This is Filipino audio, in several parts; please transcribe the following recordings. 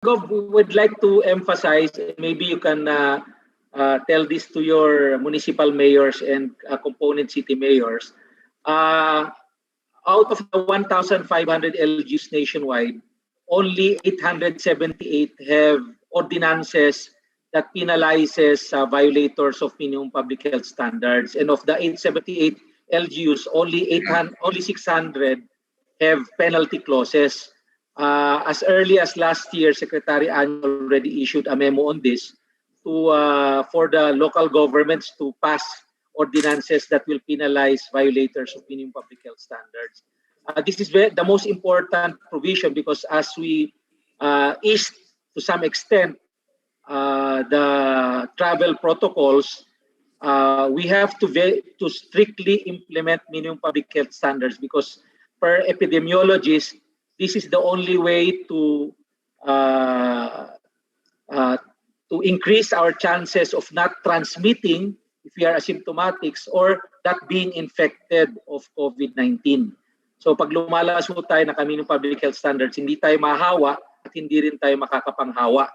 Gov, we would like to emphasize, maybe you can tell this to your municipal mayors and component city mayors. Out of the 1,500 LGUs nationwide, only 878 have ordinances that penalizes violators of minimum public health standards. And of the 878 LGUs, only 600 have penalty clauses. As early as last year, Secretary An already issued a memo on this for the local governments to pass ordinances that will penalize violators of minimum public health standards. This is the most important provision because as we ease to some extent the travel protocols, we have to strictly implement minimum public health standards because per epidemiologists, this is the only way to increase our chances of not transmitting if we are asymptomatics or not being infected of COVID-19. So pag lumalas mo tayo na kami ng public health standards, hindi tayo mahawa at hindi rin tayo makakapanghawa.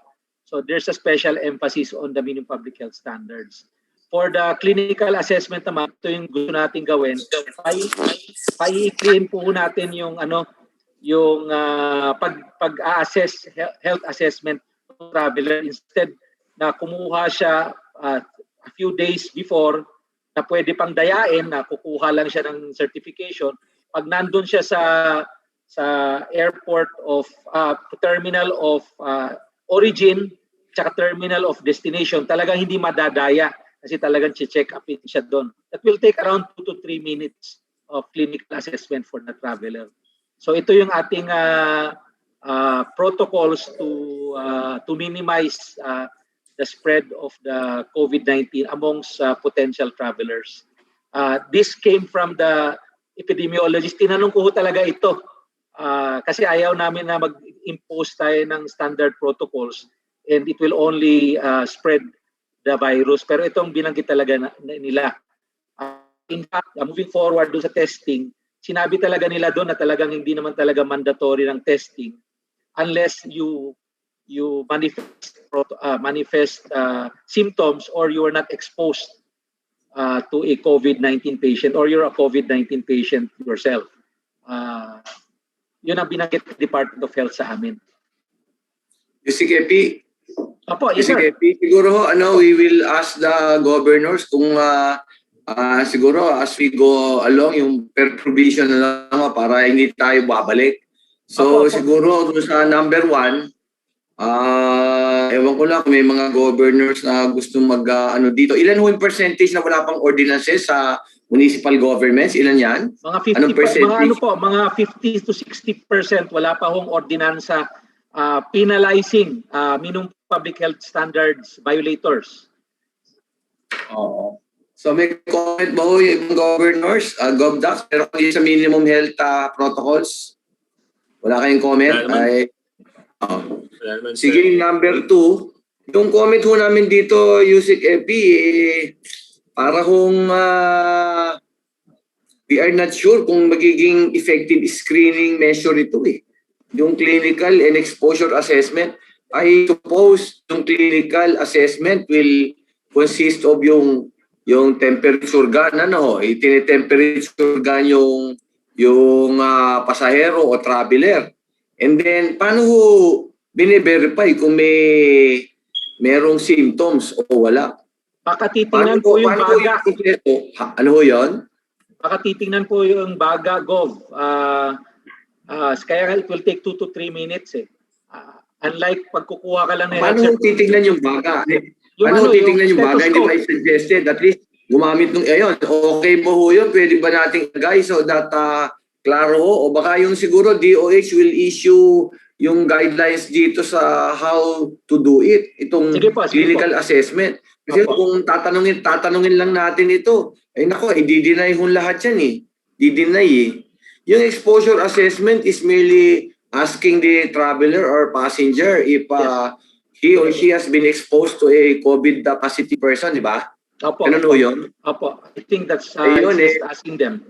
So there's a special emphasis on the minimum public health standards. For the clinical assessment naman, ito yung gusto natin gawin. Paiikliin po natin yung pag-assess health assessment of traveler instead na kumuha siya a few days before na pwede pang dayain na kukuha lang siya ng certification. Pag nandun siya sa airport of terminal of origin tsaka terminal of destination, talagang hindi madadaya kasi talagang check upin siya doon. That will take around 2 to 3 minutes of clinical assessment for the traveler. So ito yung ating protocols to minimize the spread of the COVID-19 amongst potential travelers. This came from the epidemiologist. Tinanong ko talaga ito kasi ayaw namin na mag-impose tayo ng standard protocols and it will only spread the virus. Pero itong binanggit talaga nila. In fact, moving forward doon sa testing, sinabi talaga nila doon na talagang hindi naman talaga mandatory ng testing unless you manifest symptoms or you are not exposed to a COVID-19 patient or you're a COVID-19 patient yourself. Yun ang binanggit ng Department of Health sa amin. UCKP, Opo, yes, sir. siguro we will ask the governors kung siguro as we go along yung per provision na lang para hindi tayo babalik. So siguro sa number 1, ewan ko lang may mga governors na gusto mag dito. Ilan ho yung percentage na wala pang ordinances sa municipal governments? Ilan yan? Mga 50, anong percentage? mga 50 to 60% wala pa hong ordinansa penalizing minimum public health standards violators. Oo. So may comment ba ho yung governors, GovDocs, pero kung sa minimum health protocols? Wala kayong comment? Sige, number 2. Yung comment ho namin dito, UCKP, para kung we are not sure kung magiging effective screening measure ito Yung clinical and exposure assessment, I suppose yung clinical assessment will consist of yung temperature gun, itine-temperature gun yung pasahero o traveler. And then, paano bine-verify kung merong symptoms o wala? Baka titingnan po yung baga. Ano ho yun? Baka titingnan po yung baga, Gov. Kaya it will take 2 to 3 minutes unlike pagkukuha ka lang ng paano titingnan yung baga? Paano titingnan yung baga? Hindi ba suggested? At least gumamit ng okay mo ho yun? Pwede ba natin guys so that klaro ho? O baka yung siguro DOH will issue yung guidelines dito sa how to do it. Itong clinical assessment. Kasi kung tatanungin lang natin ito, i-deny ho lahat yan Di-deny Yung exposure assessment is merely asking the traveler or passenger if he or she has been exposed to a COVID positive person, di ba? Opo. Ano yun? Opo. I think that's asking them.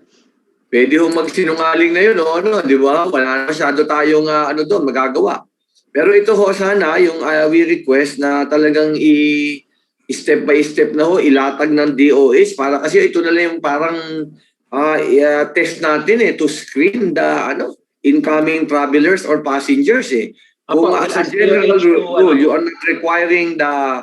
Pwede ho magsinungaling na yun, di ba? Wala na masyado tayong magagawa. Pero ito ho sana, yung we request na talagang step by step na ho, ilatag ng DOH para kasi ito na lang yung parang test natin to screen the incoming travelers or passengers Kung Apo, as we'll a ask general DOH to, rule, you are not requiring the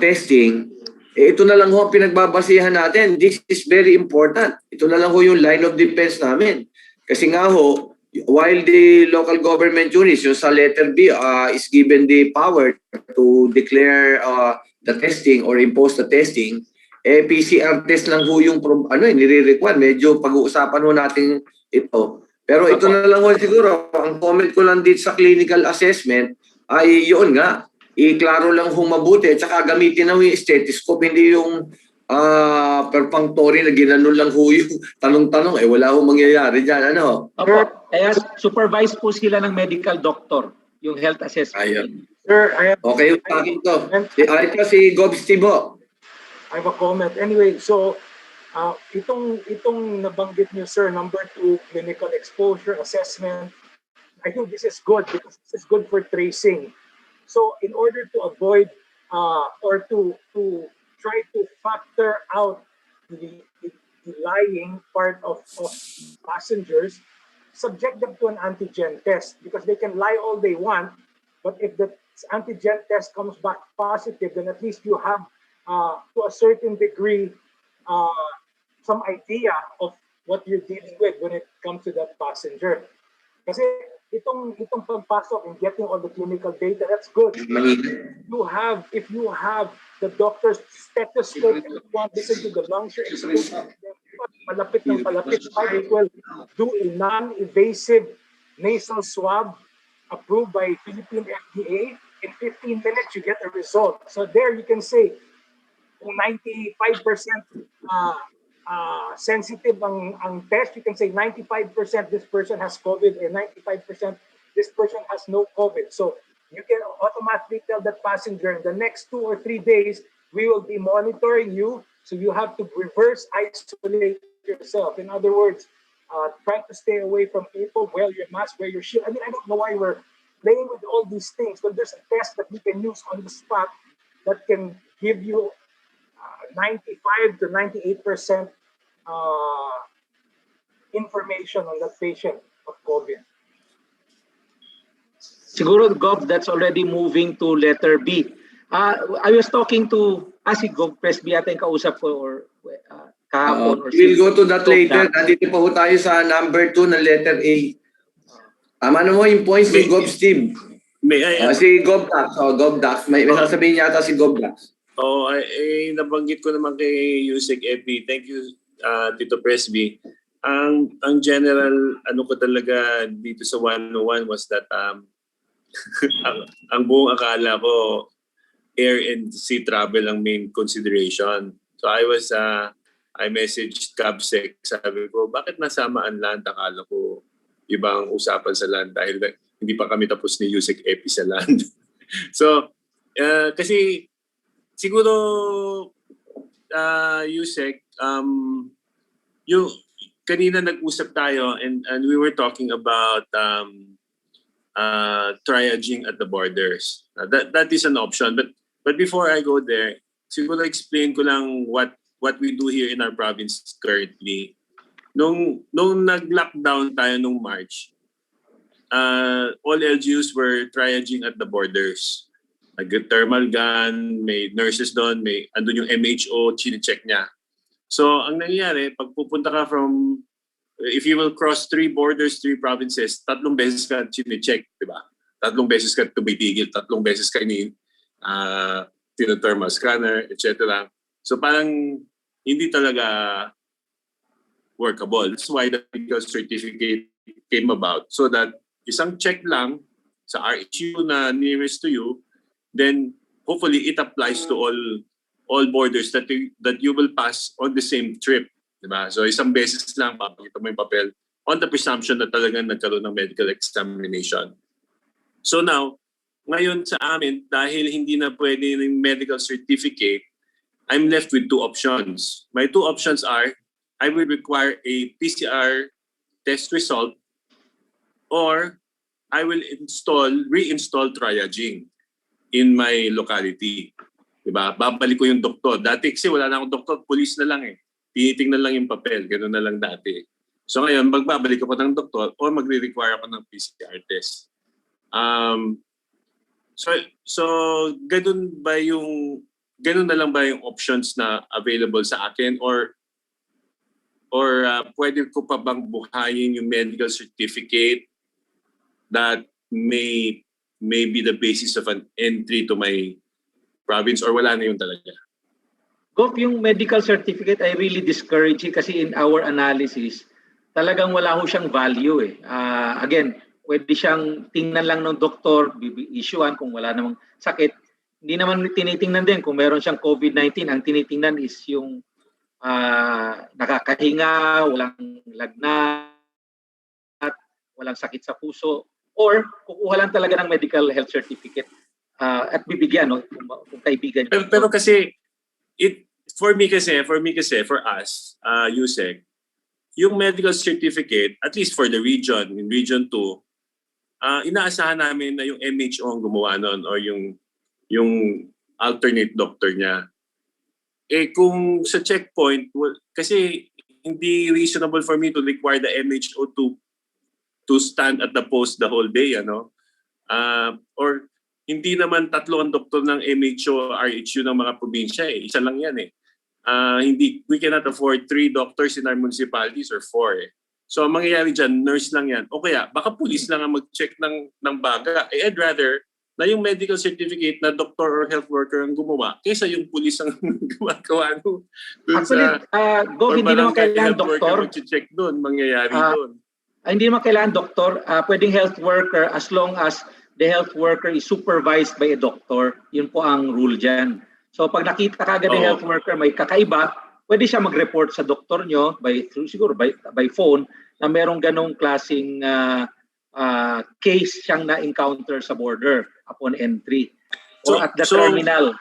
testing, ito na lang ho ang pinagbabasihan natin. This is very important. Ito na lang ho yung line of defense namin. Kasi nga ho, while the local government units, yung sa letter B, is given the power to declare the testing or impose the testing, PCR test lang ho yung nire-require. Medyo pag-uusapan ho natin ito. Pero ito na lang ho siguro, ang comment ko lang dito sa clinical assessment ay yun nga, iklaro lang ho mabuti at saka gamitin na ho yung stethoscope, hindi yung perfunctory na ginanon lang ho yung tanong-tanong. Wala ho mangyayari dyan. Opo, kaya supervise po sila ng medical doctor, yung health assessment. Ayun. Sir, Okay, yung akin to. Ito si Gob Stibo. I have a comment. Anyway, so itong nabanggit niyo, sir, number 2, clinical exposure assessment, I think this is good because this is good for tracing. So in order to avoid or to try to factor out the lying part of passengers, subject them to an antigen test because they can lie all they want, but if the antigen test comes back positive, then at least you have to a certain degree some idea of what you're dealing with when it comes to that passenger. Kasi itong pagpasok and getting all the clinical data, that's good. If you have the doctor's stethoscope, and you want to listen to the lungs, you're exposed to them. Palapit ng palapit, might as well do a non-invasive nasal swab approved by Philippine FDA. In 15 minutes, you get a result. So there you can say, kung 95% sensitive ang test, you can say 95% this person has COVID or 95% this person has no COVID. So you can automatically tell that passenger in the next 2 or 3 days, we will be monitoring you. So you have to reverse isolate yourself. In other words, try to stay away from people, wear your mask, wear your shield. I mean, I don't know why we're playing with all these things, but there's a test that you can use on the spot that can give you 95 to 98% information on that patient of COVID. Siguro, Gob, that's already moving to letter B. I was talking to, si Gob Presby yata yung kausap ko or kahapon. We'll go to that later. Nandito pa ho tayo sa number 2 na letter A. Tama na mo yung points ni Gob Steve. Si Gob Dax. Gob Dax. May sasabihin yata si Gob Dax. Nabanggit ko naman kay Yusek Epi. Thank you, Tito Presby. Ang general, ko talaga dito sa 101 was that ang buong akala ko, air and sea travel ang main consideration. So I messaged Cabsec, sabi ko, bakit nasama ang land? Akala ko ibang usapan sa land dahil hindi pa kami tapos ni Yusek Epi sa land. So, kasi siguro, Yusek, yung kanina nag-usap tayo and we were talking about triaging at the borders. That is an option. But before I go there, siguro explain ko lang what we do here in our province currently. Nung nag-lockdown tayo nung March, all LGUs were triaging at the borders. Nag-thermal gun, may nurses doon, andun yung MHO, chine-check niya. So, ang nangyayari, pag pupunta ka if you will cross 3 borders, 3 provinces, 3 beses ka chine-check, di ba? 3 beses ka tumitigil, 3 beses ka thermal scanner, etc. So, parang hindi talaga workable. That's why the medical certificate came about. So that isang check lang sa RHU na nearest to you, then hopefully it applies to all borders that you will pass on the same trip, diba? So isang beses lang papakita mo yung papel on the presumption na talagang nagkaroon ng medical examination. So now, ngayon sa amin, dahil hindi na pwede yung medical certificate, I'm left with 2 options. My 2 options are, I will require a PCR test result or I will reinstall triaging in my locality. Diba? Babalik ko yung doktor. Dati kasi wala na akong doktor, police na lang eh. Tinitingnan lang yung papel, gano'n na lang dati. So ngayon, magbabalik ako ng doktor o magre-require ako ng PCR test. So ganun na lang ba yung options na available sa akin or pwede ko pa bang buhayin yung medical certificate that may be the basis of an entry to my province or wala na yun talaga? Gov, yung medical certificate I really discourage it kasi in our analysis, talagang wala ho siyang value eh. Again, pwede siyang tingnan lang ng doktor, issuean kung wala namang sakit. Hindi naman tinitingnan din kung meron siyang COVID-19. Ang tinitingnan is yung nakakahinga, walang lagnat, walang sakit sa puso, or kukuha lang talaga ng medical health certificate at bibigyan no, kung kaibigan. Pero kasi, for us, USEC, yung medical certificate, at least for the region, in Region 2, inaasahan namin na yung MHO ang gumawa nun or yung alternate doctor niya. Eh kung sa checkpoint, kasi hindi reasonable for me to require the MHO to stand at the post the whole day, ano? Or hindi naman tatlo ang doktor ng MHO, RHU ng mga probinsya eh. Isa lang yan eh. We cannot afford 3 doctors in our municipalities or 4 eh. So ang mangyayari dyan, nurse lang yan. O kaya, baka police lang ang mag-check ng baga. I'd rather na yung medical certificate na doctor or health worker ang gumawa kaysa yung police ang gumagawa doon. Actually, hindi naman kailangan doktor. Check doon, mangyayari doon. Hindi naman kailangan doktor. Pwedeng health worker as long as the health worker is supervised by a doctor. Yun po ang rule dyan. So pag nakita kagad ng health worker may kakaiba, pwede siya mag-report sa doktor nyo siguro by phone na merong ganong klaseng case siyang na-encounter sa border upon entry or at the terminal.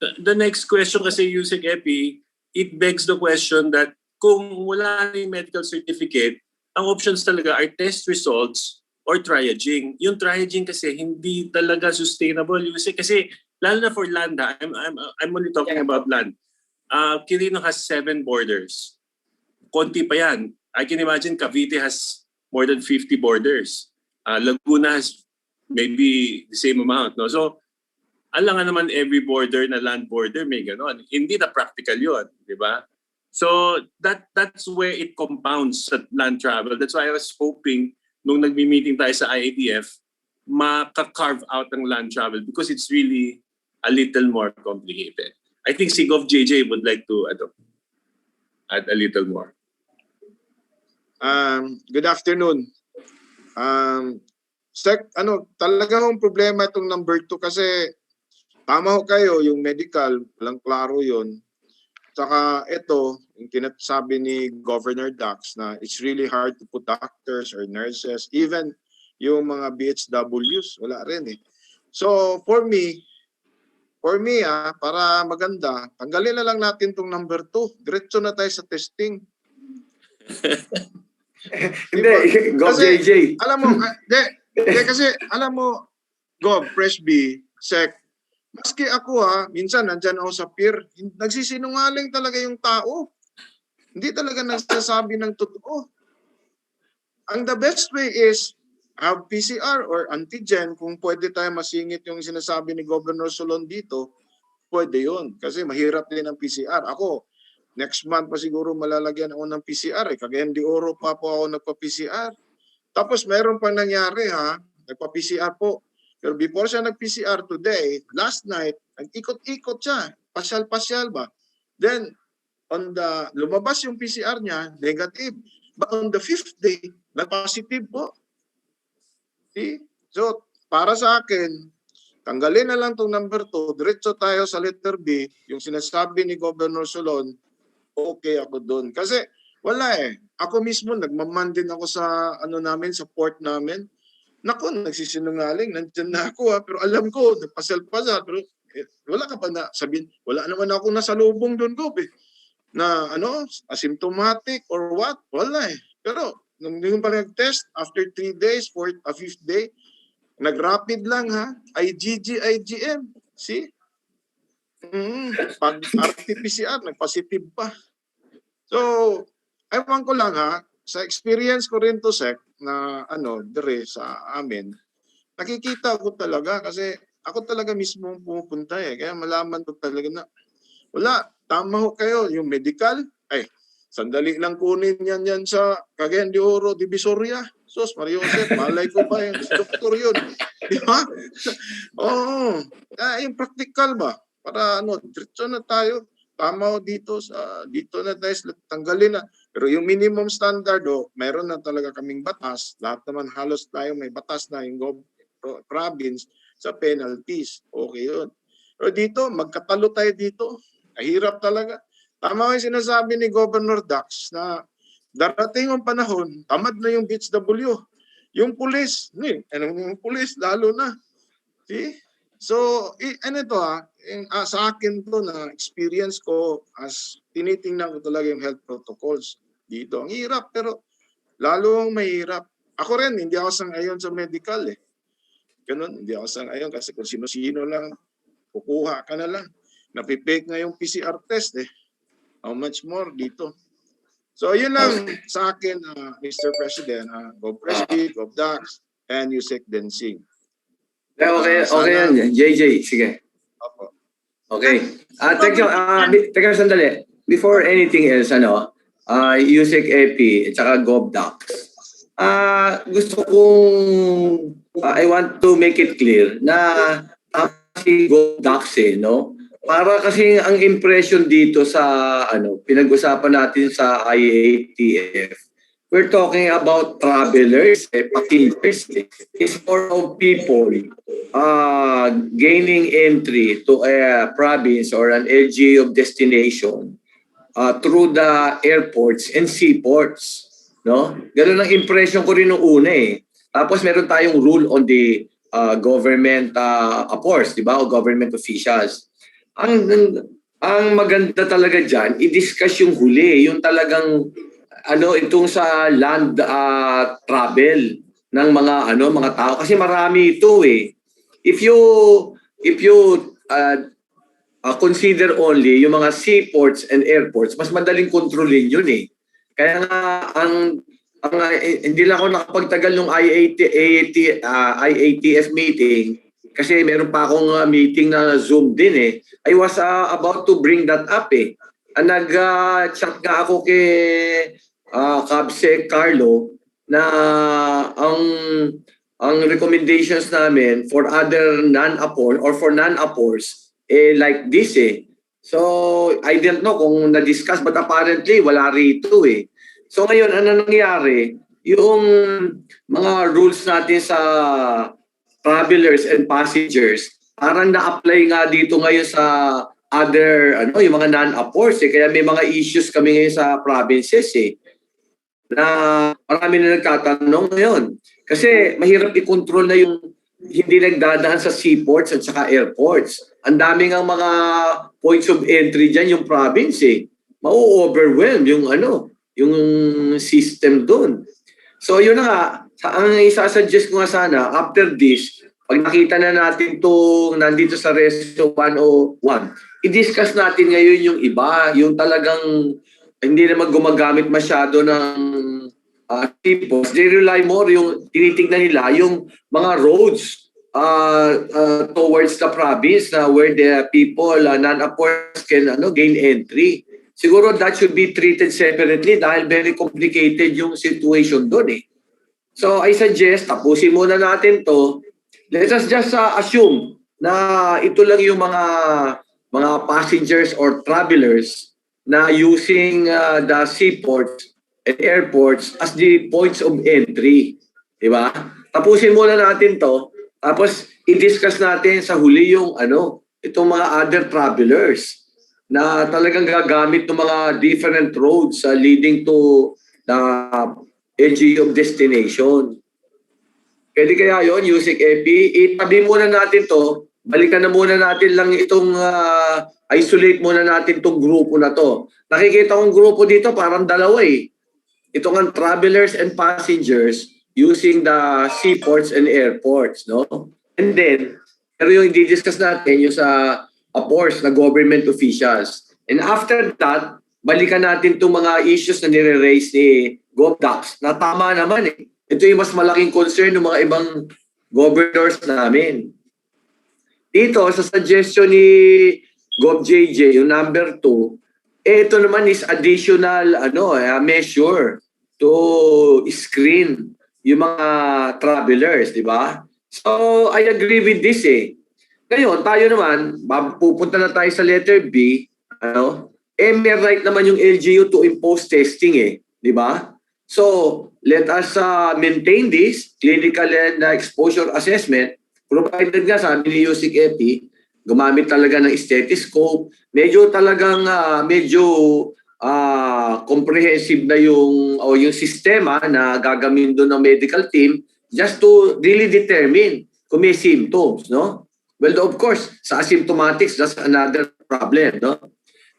The next question kasi, Yusek Epi, it begs the question that kung wala na yung medical certificate, ang options talaga are test results or triaging. Yung triaging kasi hindi talaga sustainable, Yusek, kasi lalo na for land, I'm only talking about land. Quirino has 7 borders. Konti pa yan. I can imagine Cavite has more than 50 borders. Laguna has maybe the same amount. No? So, alam naman every border na land border may ganon. Hindi na practical yun, di ba? So, that's where it compounds sa land travel. That's why I was hoping nung nagmi-meeting tayo sa IATF, maka-carve out ang land travel because it's really a little more complicated. I think si Gov JJ would like to add a little more. Good afternoon. Talaga hong problema itong number 2 kasi tama ho kayo, yung medical, walang klaro yun. Saka ito, yung tinasabi ni Governor Dax na it's really hard to put doctors or nurses, even yung mga BHWs, wala rin eh. So for me, para maganda, tanggalin na lang natin itong number 2. Diretso na tayo sa testing. Hindi, Gov JJ. Alam mo, kasi alam mo, Gov, Fresh B, Sec, maski ako minsan nandyan ako sa pier, nagsisinungaling talaga yung tao. Hindi talaga nagsasabi ng totoo. Ang the best way is have PCR or antigen. Kung pwede tayo masingit yung sinasabi ni Governor Solon dito, pwede yun. Kasi mahirap din ang PCR. Ako, next month pa siguro malalagyan ako ng PCR. Cagayan de Oro pa po ako nagpa-PCR. Tapos mayroon pang nangyari nagpa-PCR po. Pero before siya nag-PCR today, last night, nag-ikot-ikot siya. Pasyal-pasyal ba? Then, lumabas yung PCR niya, negative. But on the 5th day, nag-positive po. See? So, para sa akin, tanggalin na lang itong number 2, diretso tayo sa letter B, yung sinasabi ni Governor Solon, okay ako doon. Kasi, wala eh. Ako mismo, nagmaman din ako sa, sa port namin. Naku, nagsisinungaling, nandyan na ako pero alam ko, nagpasal-pasal, pero wala ka pa na sabihin, wala naman ako nasalubong doon, Gob eh. Na asymptomatic or what? Wala eh. Pero nung pa nag-test, after 3 days, 5th day, nag-rapid lang ha, IgG, IgM. See? Pag RT-PCR, nag-positive pa. So, ewan ko lang ha, sa experience ko rin to, Sec, na dire sa amin, nakikita ko talaga kasi ako talaga mismo pumupunta eh. Kaya malaman ko talaga na wala, tama ho kayo, yung medical, ay, sandali lang kunin yan sa Cagayan de Oro, Divisoria. Sos, Mario Joseph, malay ko pa yung doktor yun. Di ba? Oo. Yung practical ba? Para diretso na tayo. Tama ho dito na tayo, tanggalin na. Pero yung minimum standard meron na talaga kaming batas. Lahat naman halos tayo may batas na yung province sa penalties. Okay yun. Pero dito, magkatalo tayo dito. Kahirap talaga. Tama yung sinasabi ni Governor Dax na darating ang panahon, tamad na yung BHW. Yung pulis, yung pulis lalo na. See? So, sa akin to na experience ko as tinitingnan ko talaga yung health protocols dito. Ang hirap, pero lalo ang mahirap. Ako rin, hindi ako sang-ayon sa medical eh. Ganun, hindi ako sang-ayon kasi kung sino-sino lang, kukuha ka na lang. Napipake nga yung PCR test eh. How much more dito? So, yun lang sa akin, Mr. President, Gov. Presby, Gov. Dax, and Yusek Densing. Okay yan, JJ, sige. Opo. Okay. Teka sandali. Before anything else, Yusek EP at saka Gov. Dax. Gusto kong, I want to make it clear na si Gov. Dax no? Para kasi ang impression dito sa pinag-usapan natin sa IATF, we're talking about travelers, passengers. It's more of people gaining entry to a province or an LGA of destination through the airports and seaports. No? Ganun ang impression ko rin nung una eh. Tapos meron tayong rule on the government apports, di ba? O government officials. Ang maganda talaga dyan, i-discuss yung huli, yung talagang itong sa land travel ng mga tao kasi marami ito eh. If you consider only yung mga seaports and airports, mas madaling kontrolin yun eh. Kaya nga hindi lang ako nakapagtagal ng IATF meeting kasi meron pa akong meeting na Zoom din eh. I was about to bring that up eh. Nag-chat nga ako kay Kabsec Carlo na ang recommendations namin for other non-appor or for non-appors like this eh. So I didn't know kung na-discuss but apparently wala rito eh. So ngayon ano nangyari? Yung mga rules natin sa travelers and passengers parang na-apply nga dito ngayon sa other yung mga non-appors eh. Kaya may mga issues kami ngayon sa provinces eh. Na marami na nagtatanong ngayon. Kasi mahirap i-control na yung hindi nagdadaan sa seaports at saka airports. Ang daming ang mga points of entry dyan, yung province eh. Mau-overwhelm yung yung system doon. So yun na nga, ang isasuggest ko nga sana, after this, pag nakita na natin itong nandito sa Reso 101, i-discuss natin ngayon yung iba, yung talagang hindi naman gumagamit masyado ng seaports. They rely more, yung tinitignan nila, yung mga roads towards the province na where the people, non-appors can gain entry. Siguro that should be treated separately dahil very complicated yung situation doon eh. So I suggest, tapusin muna natin to. Let us just assume na ito lang yung mga passengers or travelers na using the seaports and airports as the points of entry. Diba? Tapusin muna natin to. Tapos i-discuss natin sa huli yung itong mga other travelers na talagang gagamit ng mga different roads leading to the LGA of destination. Pwede kaya yon Yusek Epi? Itabi muna natin to. Balikan na muna natin lang itong isolate muna natin itong grupo na to. Nakikita kong grupo dito parang dalawa eh. ito nga travelers and passengers using the seaports and airports, no? And then, pero yung i-discuss natin yung sa ports na government officials. And after that, balikan natin itong mga issues na nire-raise ni GovDocs na tama naman eh. Ito yung mas malaking concern ng mga ibang governors namin. Dito, sa suggestion ni GovJJ, yung number 2, ito naman is additional measure to screen yung mga travelers, di ba? So, I agree with this eh. Ngayon, tayo naman, pupunta na tayo sa letter B, may right naman yung LGU to impose testing eh, di ba? So, let us maintain this clinical and exposure assessment, provided nga sabi ni Yusik Epi, gumamit talaga ng stethoscope, medyo talagang comprehensive na yung sistema na gagawin doon ng medical team just to really determine kung may symptoms, no? Well, of course, sa asymptomatics, that's another problem, no?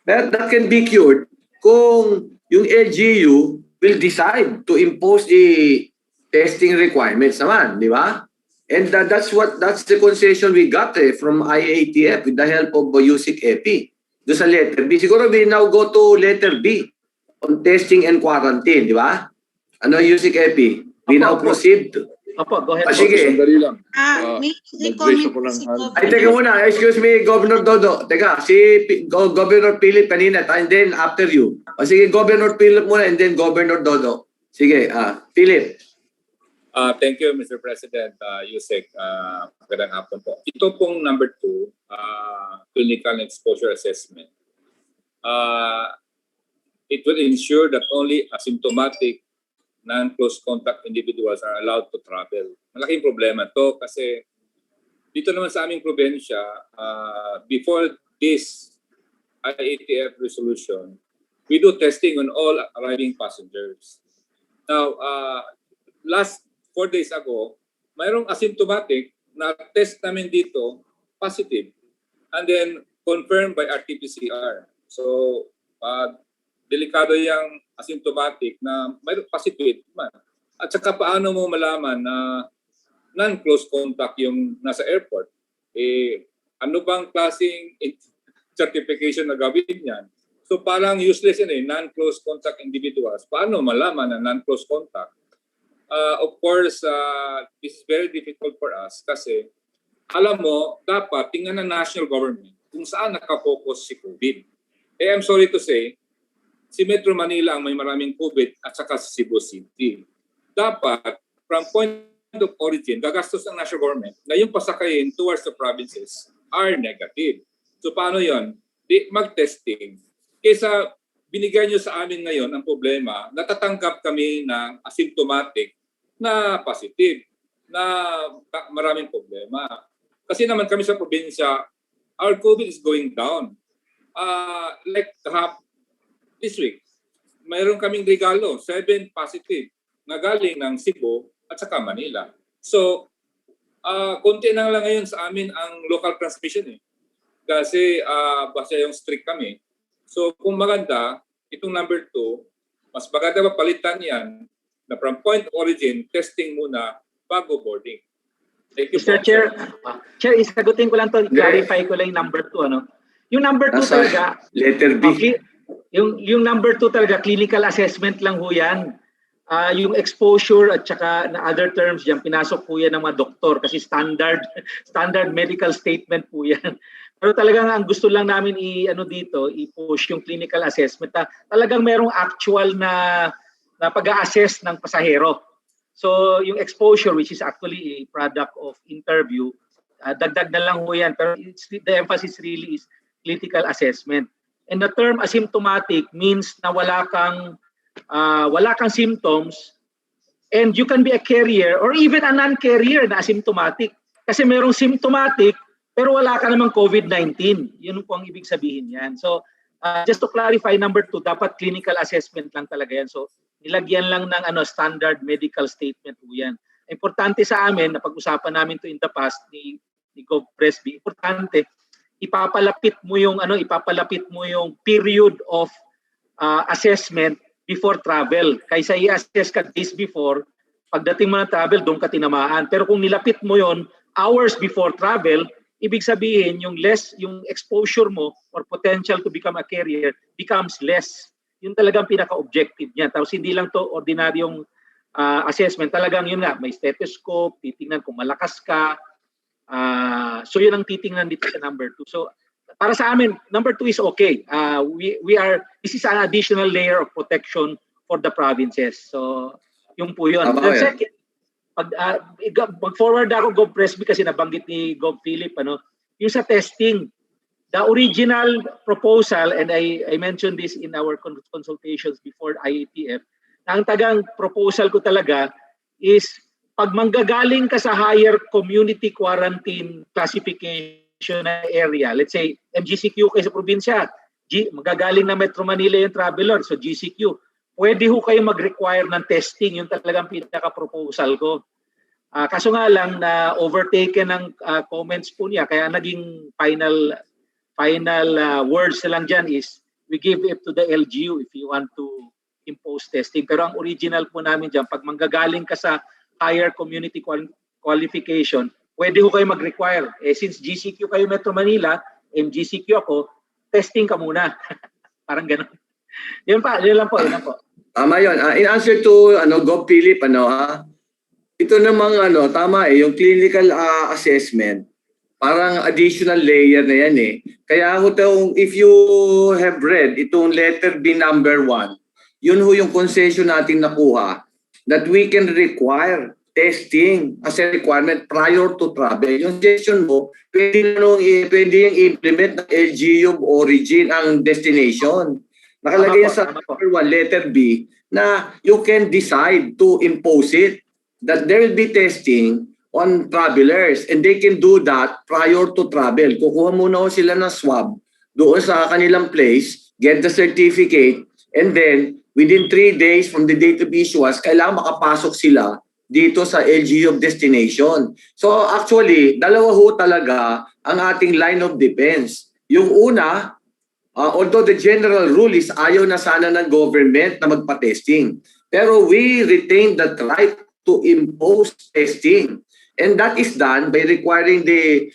But that can be cured kung yung LGU will decide to impose the testing requirements naman, di ba? And that's the concession we got from IATF with the help of Yusik Epi. Do sa letter B. Siguro we now go to letter B on testing and quarantine, di ba? Ano Yusik Epi? We now proceed. Opo, go ahead. Sige. Sandali lang. May nag-raise comment ako ng si hand. Governor. Ay, teka muna. Excuse me, Governor Dodo. Teka, si Governor Philip kanina, and then after you. O sige, Governor Philip muna, and then Governor Dodo. Sige, Philip. Thank you, Mr. President, Yusek. Magandang hapon po. Ito pong number 2, clinical exposure assessment. It will ensure that only asymptomatic non-close contact individuals are allowed to travel. Malaking problema to kasi dito naman sa aming probinsya, before this IATF resolution, we do testing on all arriving passengers. Now, last 4 days ago, mayroong asymptomatic na test namin dito, positive, and then confirmed by RT-PCR. So, delikado yung asymptomatic na mayroong positive man. At saka paano mo malaman na non-close contact yung nasa airport? Ano bang klaseng certification na gawin yan? So parang useless yan non-close contact individuals. Paano malaman na non-close contact? Of course, this is very difficult for us kasi alam mo, dapat tingnan ng national government kung saan nakafocus si COVID. I'm sorry to say, si Metro Manila ang may maraming COVID at saka si Cebu City. Dapat, from point of origin, gagastos ng national government na yung pasakayin towards the provinces are negative. So paano yon? Mag-testing. Kaysa binigyan nyo sa amin ngayon ang problema, natatanggap kami ng asymptomatic na positive, na maraming problema. Kasi naman kami sa probinsya, our COVID is going down. Like this week, mayroon kaming regalo, 7 positive na galing ng Cebu at saka Manila. So, konti na lang ngayon sa amin ang local transmission Kasi basta yung strict kami. So, kung maganda, itong number 2, mas maganda mapalitan yan na from point of origin, testing muna bago boarding. Thank you, Mr. Chair, Chair, isagutin ko lang to, clarify ko lang yung number 2. Yung number 2 talaga, Letter B. Yung number 2 talaga, clinical assessment lang ho yan. Yung exposure at saka na other terms yan, pinasok po yan ng mga doktor kasi standard medical statement po yan. Pero talagang ang gusto lang namin i-push yung clinical assessment. Talagang merong actual na pag-a-assess ng pasahero. So yung exposure, which is actually a product of interview, dagdag na lang ho yan. Pero the emphasis really is clinical assessment. And the term asymptomatic means na wala kang symptoms and you can be a carrier or even a non-carrier na asymptomatic. Kasi merong symptomatic pero wala ka namang COVID-19. Yun po ang ibig sabihin yan. So just to clarify, number 2, dapat clinical assessment lang talaga yan. So nilagyan lang ng standard medical statement po yan. Importante sa amin, na pag-usapan namin to in the past ni Gov. Presby, importante, ipapalapit mo yung period of assessment before travel. Kaysa i-assess ka days before, pagdating mo ng travel, doon ka tinamaan. Pero kung nilapit mo yon hours before travel, ibig sabihin yung exposure mo or potential to become a carrier becomes less. Yun talagang pinaka-objective niya. Tapos hindi lang to ordinaryong assessment. Talagang yun nga, may stethoscope, titingnan kung malakas ka. So yun ang titingnan dito sa number 2. So para sa amin, number 2 is okay. This is an additional layer of protection for the provinces. So yung po yun. Then second, mag-forward ako Gov Presby kasi nabanggit ni Gov Philip, yung sa testing. The original proposal, and I mentioned this in our consultations before IATF, ang tagang proposal ko talaga is pag manggagaling ka sa higher community quarantine classification na area, let's say MGCQ kayo sa probinsya, magagaling na Metro Manila yung traveler, so GCQ, pwede ho kayo mag-require ng testing, yung talagang pinaka-proposal ko. Kaso nga lang na overtaken ng comments po niya, kaya naging final words na lang dyan is we give it to the LGU if you want to impose testing. Pero ang original po namin dyan, pag manggagaling ka sa higher community qualification, pwede ho kayo mag-require. Since GCQ kayo Metro Manila, MGCQ ako, testing ka muna. Parang gano'n. Yun lang po. Tama yun. In answer to Gov Philip, ito namang tama yung clinical assessment, parang additional layer na yan eh. Kaya if you have read itong letter B number 1, yun ho yung concession natin nakuha that we can require testing as a requirement prior to travel. Yung suggestion mo, pwede yung implement ng LGU origin ang destination. Nakalagay yan sa number 1, letter B, na you can decide to impose it, that there will be testing on travelers and they can do that prior to travel. Kukuha muna sila ng swab doon sa kanilang place, get the certificate, and then within 3 days from the date of issuance, kailangan makapasok sila dito sa LGU of destination. So actually, dalawa ho talaga ang ating line of defense. Yung una, although the general rule is ayaw na sana ng government na magpa-testing, pero we retain that right to impose testing. And that is done by requiring the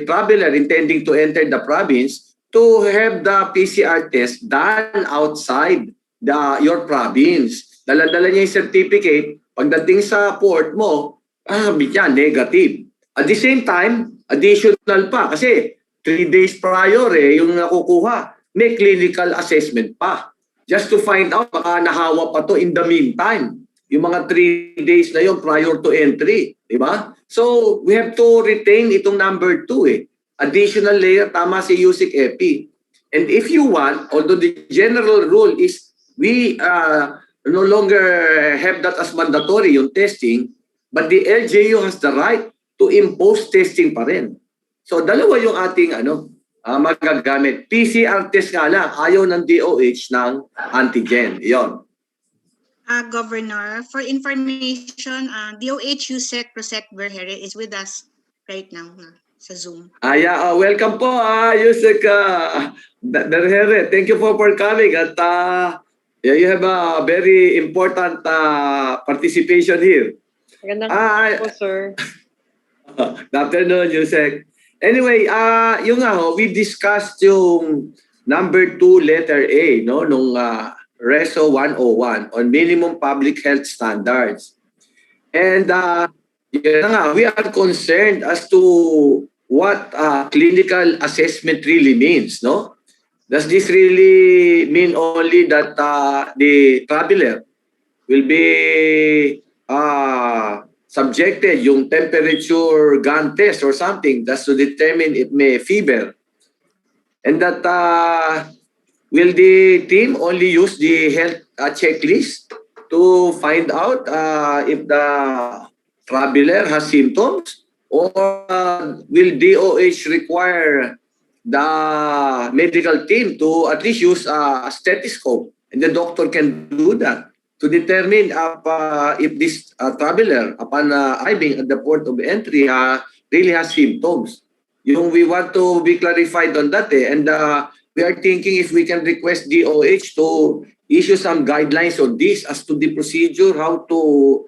traveler intending to enter the province to have the PCR test done outside your province. Dala-dala niya yung certificate, pagdating sa port mo, negative. At the same time, additional pa, kasi 3 days prior yung nakukuha, may clinical assessment pa. Just to find out, baka nahawa pa to in the meantime. Yung mga 3 days na yun prior to entry. Diba? So, we have to retain itong number 2 Additional layer, tama si Yusik Epi. And if you want, although the general rule is we no longer have that as mandatory, yung testing, but the LGU has the right to impose testing pa rin. So, dalawa yung ating magagamit. PCR test nga lang, ayaw ng DOH ng antigen. Iyon. Governor, for information, DOH USEC Rosette Berhere is with us right now sa Zoom. Welcome po, Yusek Berhere. Thank you for coming. At you have a very important participation here. Magandang po, sir. Good afternoon, Yusek. Anyway, we discussed yung number 2 letter A, nung Reso 101 on minimum public health standards. And we are concerned as to what clinical assessment really means, no? Does this really mean only that the traveler will be subjected yung temperature gun test or something that's to determine if may fever? And that will the team only use the health checklist to find out if the traveler has symptoms? Or will DOH require the medical team to at least use a stethoscope? And the doctor can do that to determine if this traveler, upon arriving at the port of entry, really has symptoms. We want to be clarified on that. And we are thinking if we can request DOH to issue some guidelines on this as to the procedure, how to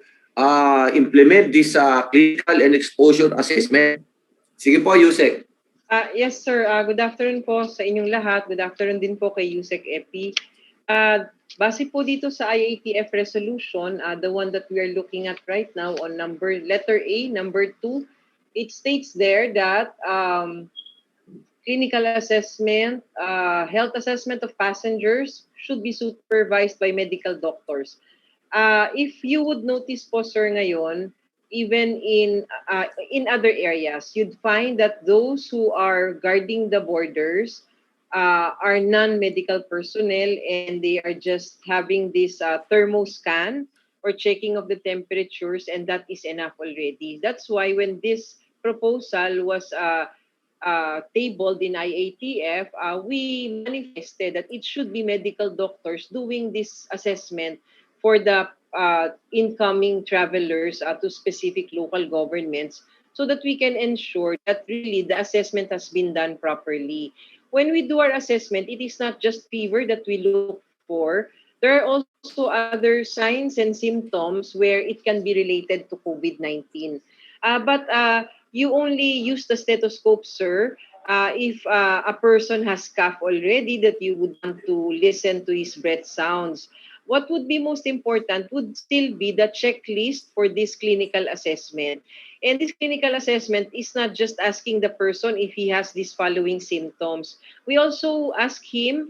implement this clinical and exposure assessment. Sige po, Yusek. Yes, sir. Good afternoon po sa inyong lahat. Good afternoon din po kay Yusek Epi. Base po dito sa IATF resolution, the one that we are looking at right now on letter A, number 2, it states there that clinical assessment, health assessment of passengers should be supervised by medical doctors. If you would notice po, sir, ngayon, even in other areas, you'd find that those who are guarding the borders are non-medical personnel, and they are just having this thermoscan or checking of the temperatures, and that is enough already. That's why when this proposal was tabled in IATF, we manifested that it should be medical doctors doing this assessment for the incoming travelers to specific local governments, so that we can ensure that really the assessment has been done properly. When we do our assessment, it is not just fever that we look for. There are also other signs and symptoms where it can be related to COVID-19. But you only use the stethoscope, sir, if a person has cough already, that you would want to listen to his breath sounds. What would be most important would still be the checklist for this clinical assessment. And this clinical assessment is not just asking the person if he has these following symptoms. We also ask him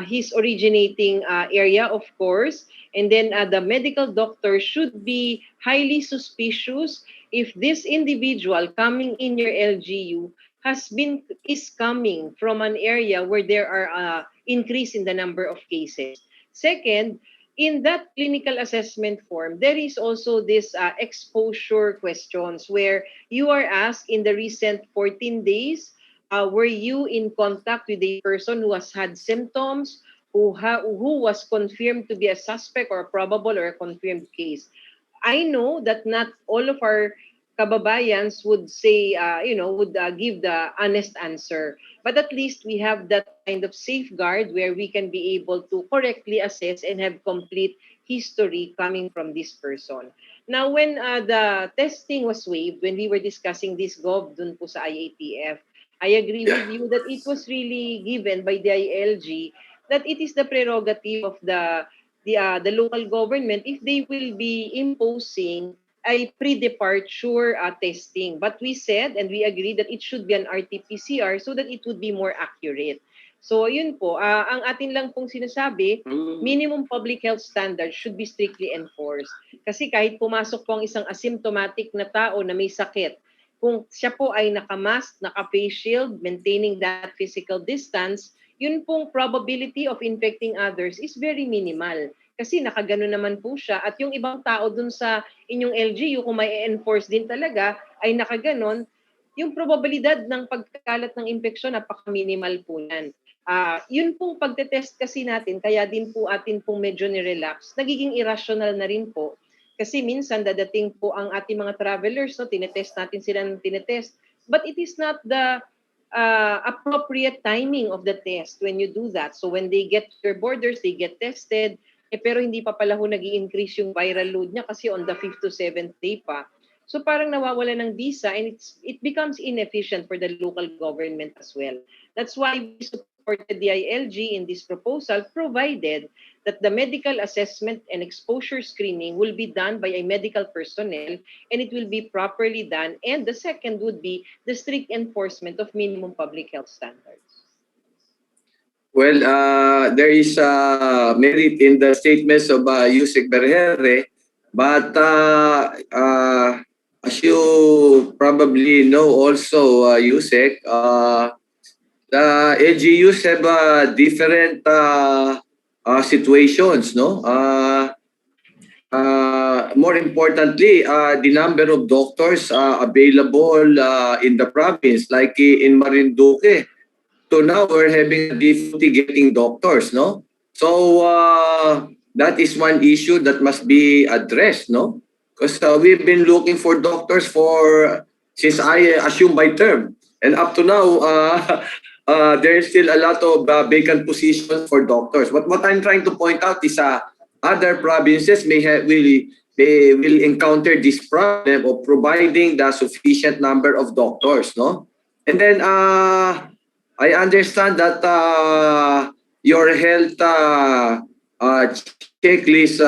his originating area, of course, and then the medical doctor should be highly suspicious if this individual coming in your LGU is coming from an area where there are increase in the number of cases. Second, in that clinical assessment form, there is also this exposure questions where you are asked in the recent 14 days, were you in contact with a person who has had symptoms, who was confirmed to be a suspect or a probable or a confirmed case? I know that not all of our kababayans would say, would give the honest answer. But at least we have that kind of safeguard where we can be able to correctly assess and have complete history coming from this person. Now, when the testing was waived, when we were discussing this gov dun po sa IATF, I agree with you that it was really given by the ILG that it is the prerogative of the local government if they will be imposing a pre-departure testing. But we said and we agreed that it should be an RT-PCR so that it would be more accurate. So yun po, ang atin lang pong sinasabi, minimum public health standards should be strictly enforced. Kasi kahit pumasok po ang isang asymptomatic na tao na may sakit, kung siya po ay naka-mask, naka-face shield, maintaining that physical distance, yun pong probability of infecting others is very minimal. Kasi nakagano naman po siya at yung ibang tao dun sa inyong LGU, kung may enforce din talaga, ay nakaganon, yung probabilidad ng pagkakalat ng infeksyon napaka-minimal po yan. Yun pong pagtetest kasi natin, kaya din po atin pong medyo nirelax, nagiging irrational na rin po. Kasi minsan dadating po ang ating mga travelers, no, tinetest natin sila ng tinetest. But it is not the appropriate timing of the test when you do that. So when they get to their borders, they get tested, pero hindi pa pala ho nag-i-increase yung viral load niya kasi on the 5th to 7th day pa. So parang nawawala ng visa and it becomes inefficient for the local government as well. That's why we supported the ILG in this proposal, provided that the medical assessment and exposure screening will be done by a medical personnel and it will be properly done. And the second would be the strict enforcement of minimum public health standards. Well, there is merit in the statements of Yusek Berhere, but as you probably know also, Yusek, the LGUs have different situations, no? More importantly, the number of doctors available in the province, like in Marinduque. So now we're having difficulty getting doctors, no? So that is one issue that must be addressed, no? Because we've been looking for doctors since I assume by term, and up to now there's still a lot of vacant positions for doctors. But what I'm trying to point out is other provinces will encounter this problem of providing the sufficient number of doctors, no? And then I understand that your health checklist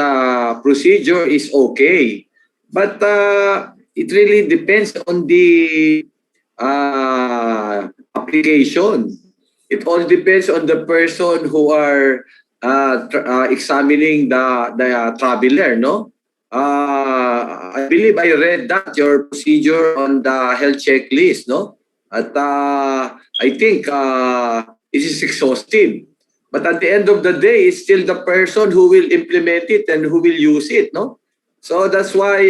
procedure is okay, but it really depends on the application. It all depends on the person who are examining the traveler, no? I believe I read that your procedure on the health checklist, no? At I think it is exhaustive. But at the end of the day, it's still the person who will implement it and who will use it, no? So that's why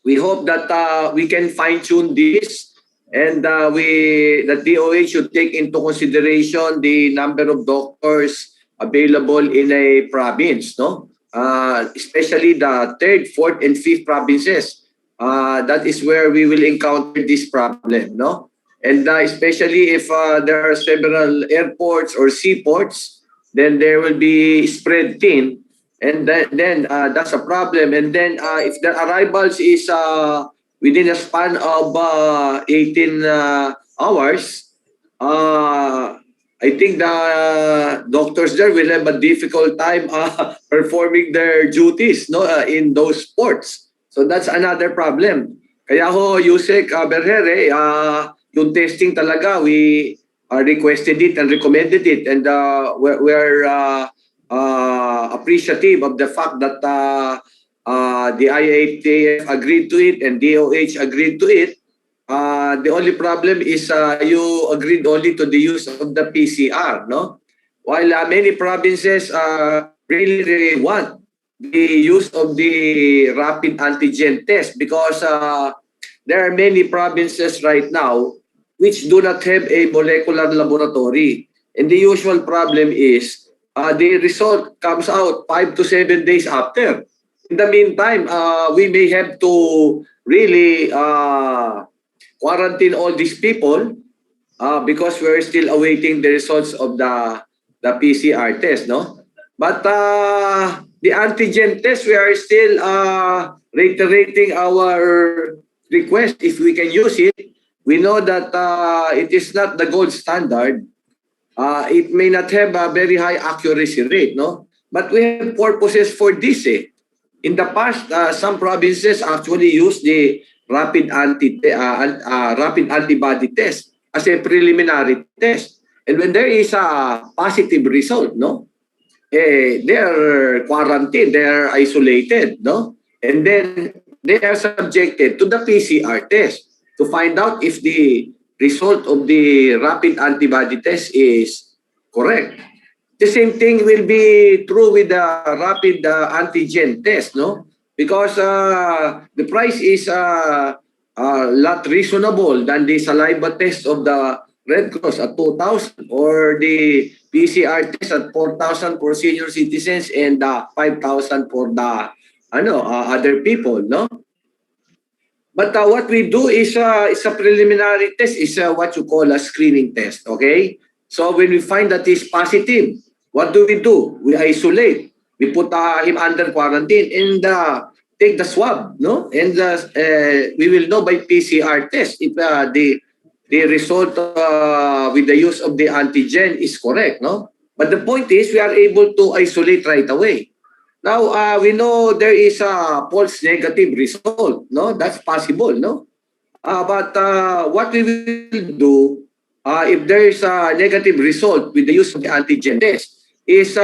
we hope that we can fine-tune this, and the DOH should take into consideration the number of doctors available in a province, no? Especially the 3rd, 4th, and 5th provinces. That is where we will encounter this problem, no? And especially if there are several airports or seaports, then there will be spread thin, and then that's a problem. And then if the arrivals is within a span of 18 hours, I think the doctors there will have a difficult time performing their duties, no, in those ports. So that's another problem. Kaya ho, Yusek Berhere, yung testing talaga, we requested it and recommended it, and we're appreciative of the fact that the IATF agreed to it and DOH agreed to it. The only problem is you agreed only to the use of the PCR, no? While many provinces really want the use of the rapid antigen test, because there are many provinces right now which do not have a molecular laboratory. And the usual problem is the result comes out 5 to 7 days after. In the meantime, we may have to really quarantine all these people because we're still awaiting the results of the PCR test, no? But the antigen test, we are still reiterating our request if we can use it. We know that it is not the gold standard. It may not have a very high accuracy rate, no? But we have purposes for this. In the past, some provinces actually use the rapid antibody test as a preliminary test. And when there is a positive result, no, they are quarantined, they are isolated, no, and then they are subjected to the PCR test to find out if the result of the rapid antibody test is correct. The same thing will be true with the rapid antigen test, no? Because the price is a lot reasonable than the saliva test of the Red Cross at 2,000, or the PCR test at 4,000 for senior citizens and 5,000 for the other people, no? But what we do is a preliminary test, is what you call a screening test, okay? So when we find that he's positive, what do? We isolate. We put him under quarantine and take the swab, no? And we will know by PCR test if the result with the use of the antigen is correct, no? But the point is, we are able to isolate right away. Now, we know there is a false negative result, no? That's possible, no? But what we will do, if there is a negative result with the use of the antigen test, is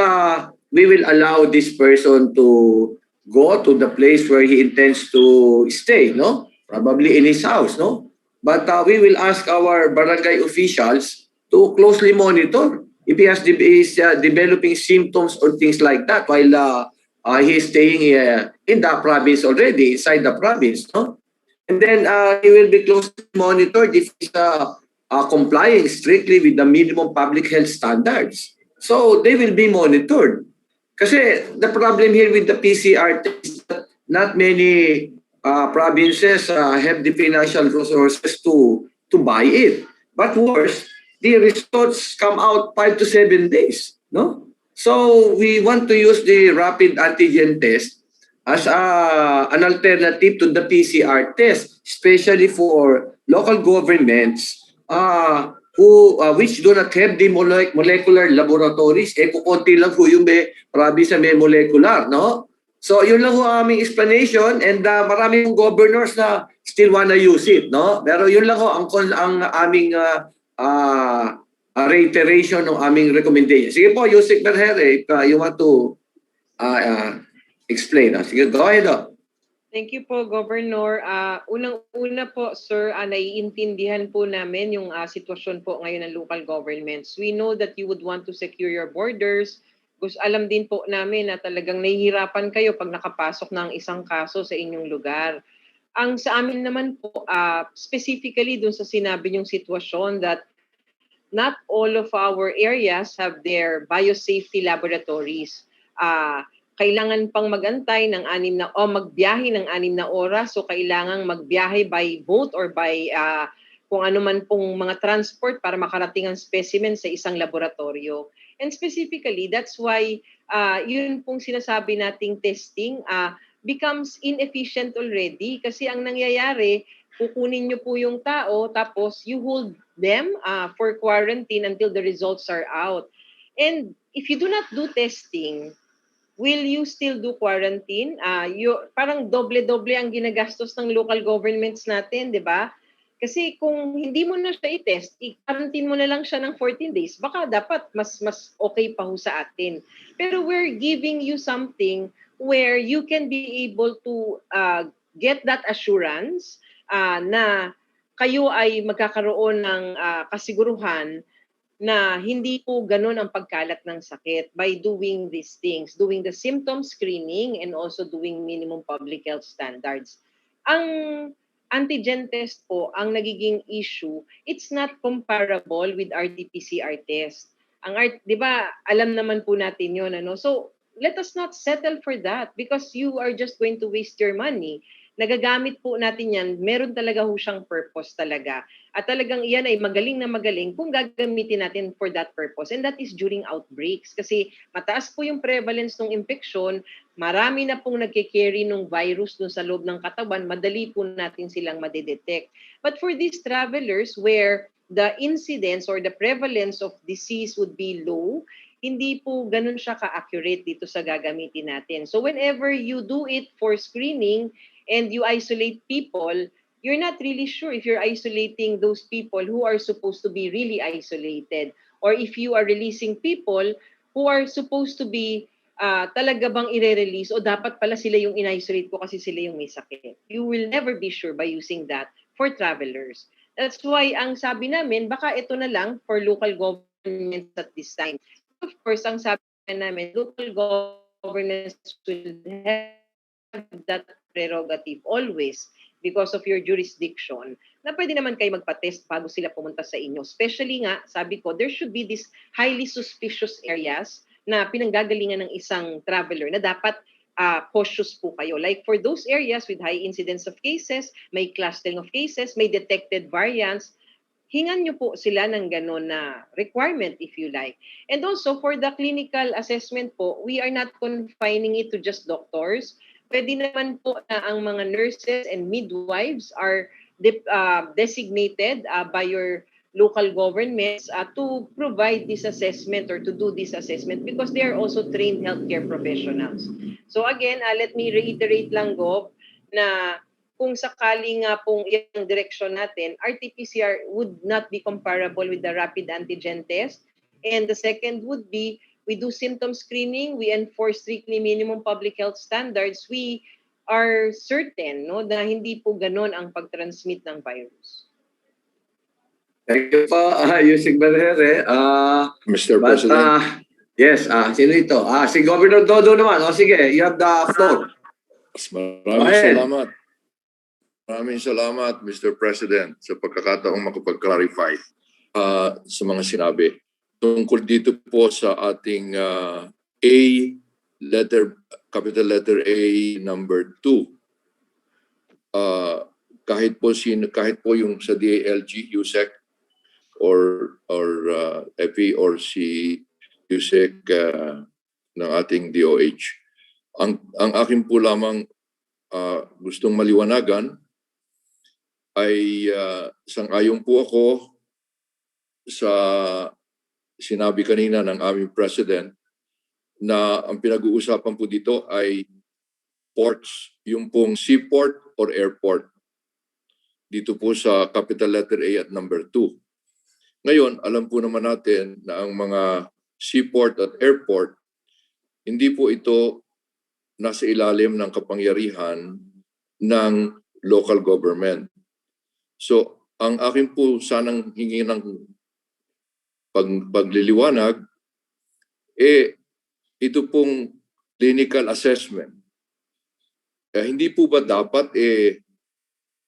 we will allow this person to go to the place where he intends to stay, no? Probably in his house, no? But we will ask our barangay officials to closely monitor if he is developing symptoms or things like that while he is staying in the province already, inside the province, no? And then he will be closely monitored if he's complying strictly with the minimum public health standards. So they will be monitored. Kasi the problem here with the PCR test is that not many provinces have the financial resources to buy it. But worse, the results come out 5 to 7 days, no? So we want to use the rapid antigen test as an alternative to the PCR test, especially for local governments which do not have the molecular laboratories. Kukunti lang ho yung may province na may molecular, no? So yun lang ho aming explanation, and marami yung governors na still wanna use it, no? Pero yun lang ho ang aming reiteration ng aming recommendation. Sige po, Yusek Berhere, if you want to explain. Sige, go ahead. Thank you po, Governor. Unang-una po, sir, naiintindihan po namin yung sitwasyon po ngayon ng local governments. We know that you would want to secure your borders. Gusto alam din po namin na talagang nahihirapan kayo pag nakapasok ng isang kaso sa inyong lugar. Ang sa amin naman po, specifically dun sa sinabi niyong sitwasyon that not all of our areas have their biosafety laboratories. Kailangan pang magantay ng magbiyahe ng 6 na oras, so kailangan magbiyahe by boat or by kung ano man pong mga transport para makarating ang specimen sa isang laboratorio. And specifically, that's why yun pong sinasabi nating testing becomes inefficient already, kasi ang nangyayari, kukunin nyo po yung tao tapos you hold them for quarantine until the results are out. And if you do not do testing, will you still do quarantine? Parang doble-doble ang ginagastos ng local governments natin, di ba? Kasi kung hindi mo na siya i-test, i-quarantine mo na lang siya ng 14 days, baka dapat mas okay pa ho sa atin. Pero we're giving you something where you can be able to get that assurance na kayo ay magkakaroon ng kasiguruhan na hindi po ganun ang pagkalat ng sakit by doing these things, doing the symptom screening and also doing minimum public health standards. Ang antigen test po, ang nagiging issue, it's not comparable with RT-PCR test. Di ba, alam naman po natin yun, ano? So, let us not settle for that because you are just going to waste your money. Nagagamit po natin yan, meron talaga ho siyang purpose talaga. At talagang iyan ay magaling na magaling kung gagamitin natin for that purpose. And that is during outbreaks. Kasi mataas po yung prevalence ng infection, marami na pong nagkikerry ng virus dun sa loob ng katawan, madali po natin silang madedetect. But for these travelers where the incidence or the prevalence of disease would be low, hindi po ganun siya ka-accurate dito sa gagamitin natin. So whenever you do it for screening, and you isolate people, you're not really sure if you're isolating those people who are supposed to be really isolated, or if you are releasing people who are supposed to be talaga bang i-release o dapat pala sila yung in-isolate ko kasi sila yung may sakit. You will never be sure by using that for travelers. That's why ang sabi namin, baka ito na lang for local governments at this time. Of course, ang sabi namin, local governments will have that prerogative always because of your jurisdiction na pwede naman kayo magpa-test bago sila pumunta sa inyo. Especially nga, sabi ko, there should be these highly suspicious areas na pinanggagalingan ng isang traveler na dapat cautious po kayo. Like for those areas with high incidence of cases, may clustering of cases, may detected variants, hingan nyo po sila ng gano'n na requirement if you like. And also for the clinical assessment po, we are not confining it to just doctors. Pwede naman po na ang mga nurses and midwives are designated by your local governments to provide this assessment or to do this assessment because they are also trained healthcare professionals. So again, let me reiterate lang, Gov, na kung sakali nga pong yung direksyon natin, RT-PCR would not be comparable with the rapid antigen test. And the second would be, we do symptom screening, we enforce strictly minimum public health standards, we are certain na hindi po ganon ang pag-transmit ng virus. Thank you po, Yusek Berhere. Mr. President. Yes, sino ito? Si Governor Dodo naman. Sige, you have the floor. Maraming salamat, Mr. President, sa pagkakataong makapag-clarify sa mga sinabi. Tungkol dito po sa ating capital letter A number 2. Kahit po yung sa DILG, USEC, FE or si Yusek ng ating DOH. Ang akin po lamang gustong maliwanagan ay sang-ayon po ako sa sinabi kanina ng aming President na ang pinag-uusapan po dito ay ports, yung pong seaport or airport. Dito po sa capital letter A at number 2. Ngayon, alam po naman natin na ang mga seaport at airport, hindi po ito nasa ilalim ng kapangyarihan ng local government. So, ang akin po sanang hingi ng pagliliwanag, ito pong clinical assessment. Hindi po ba dapat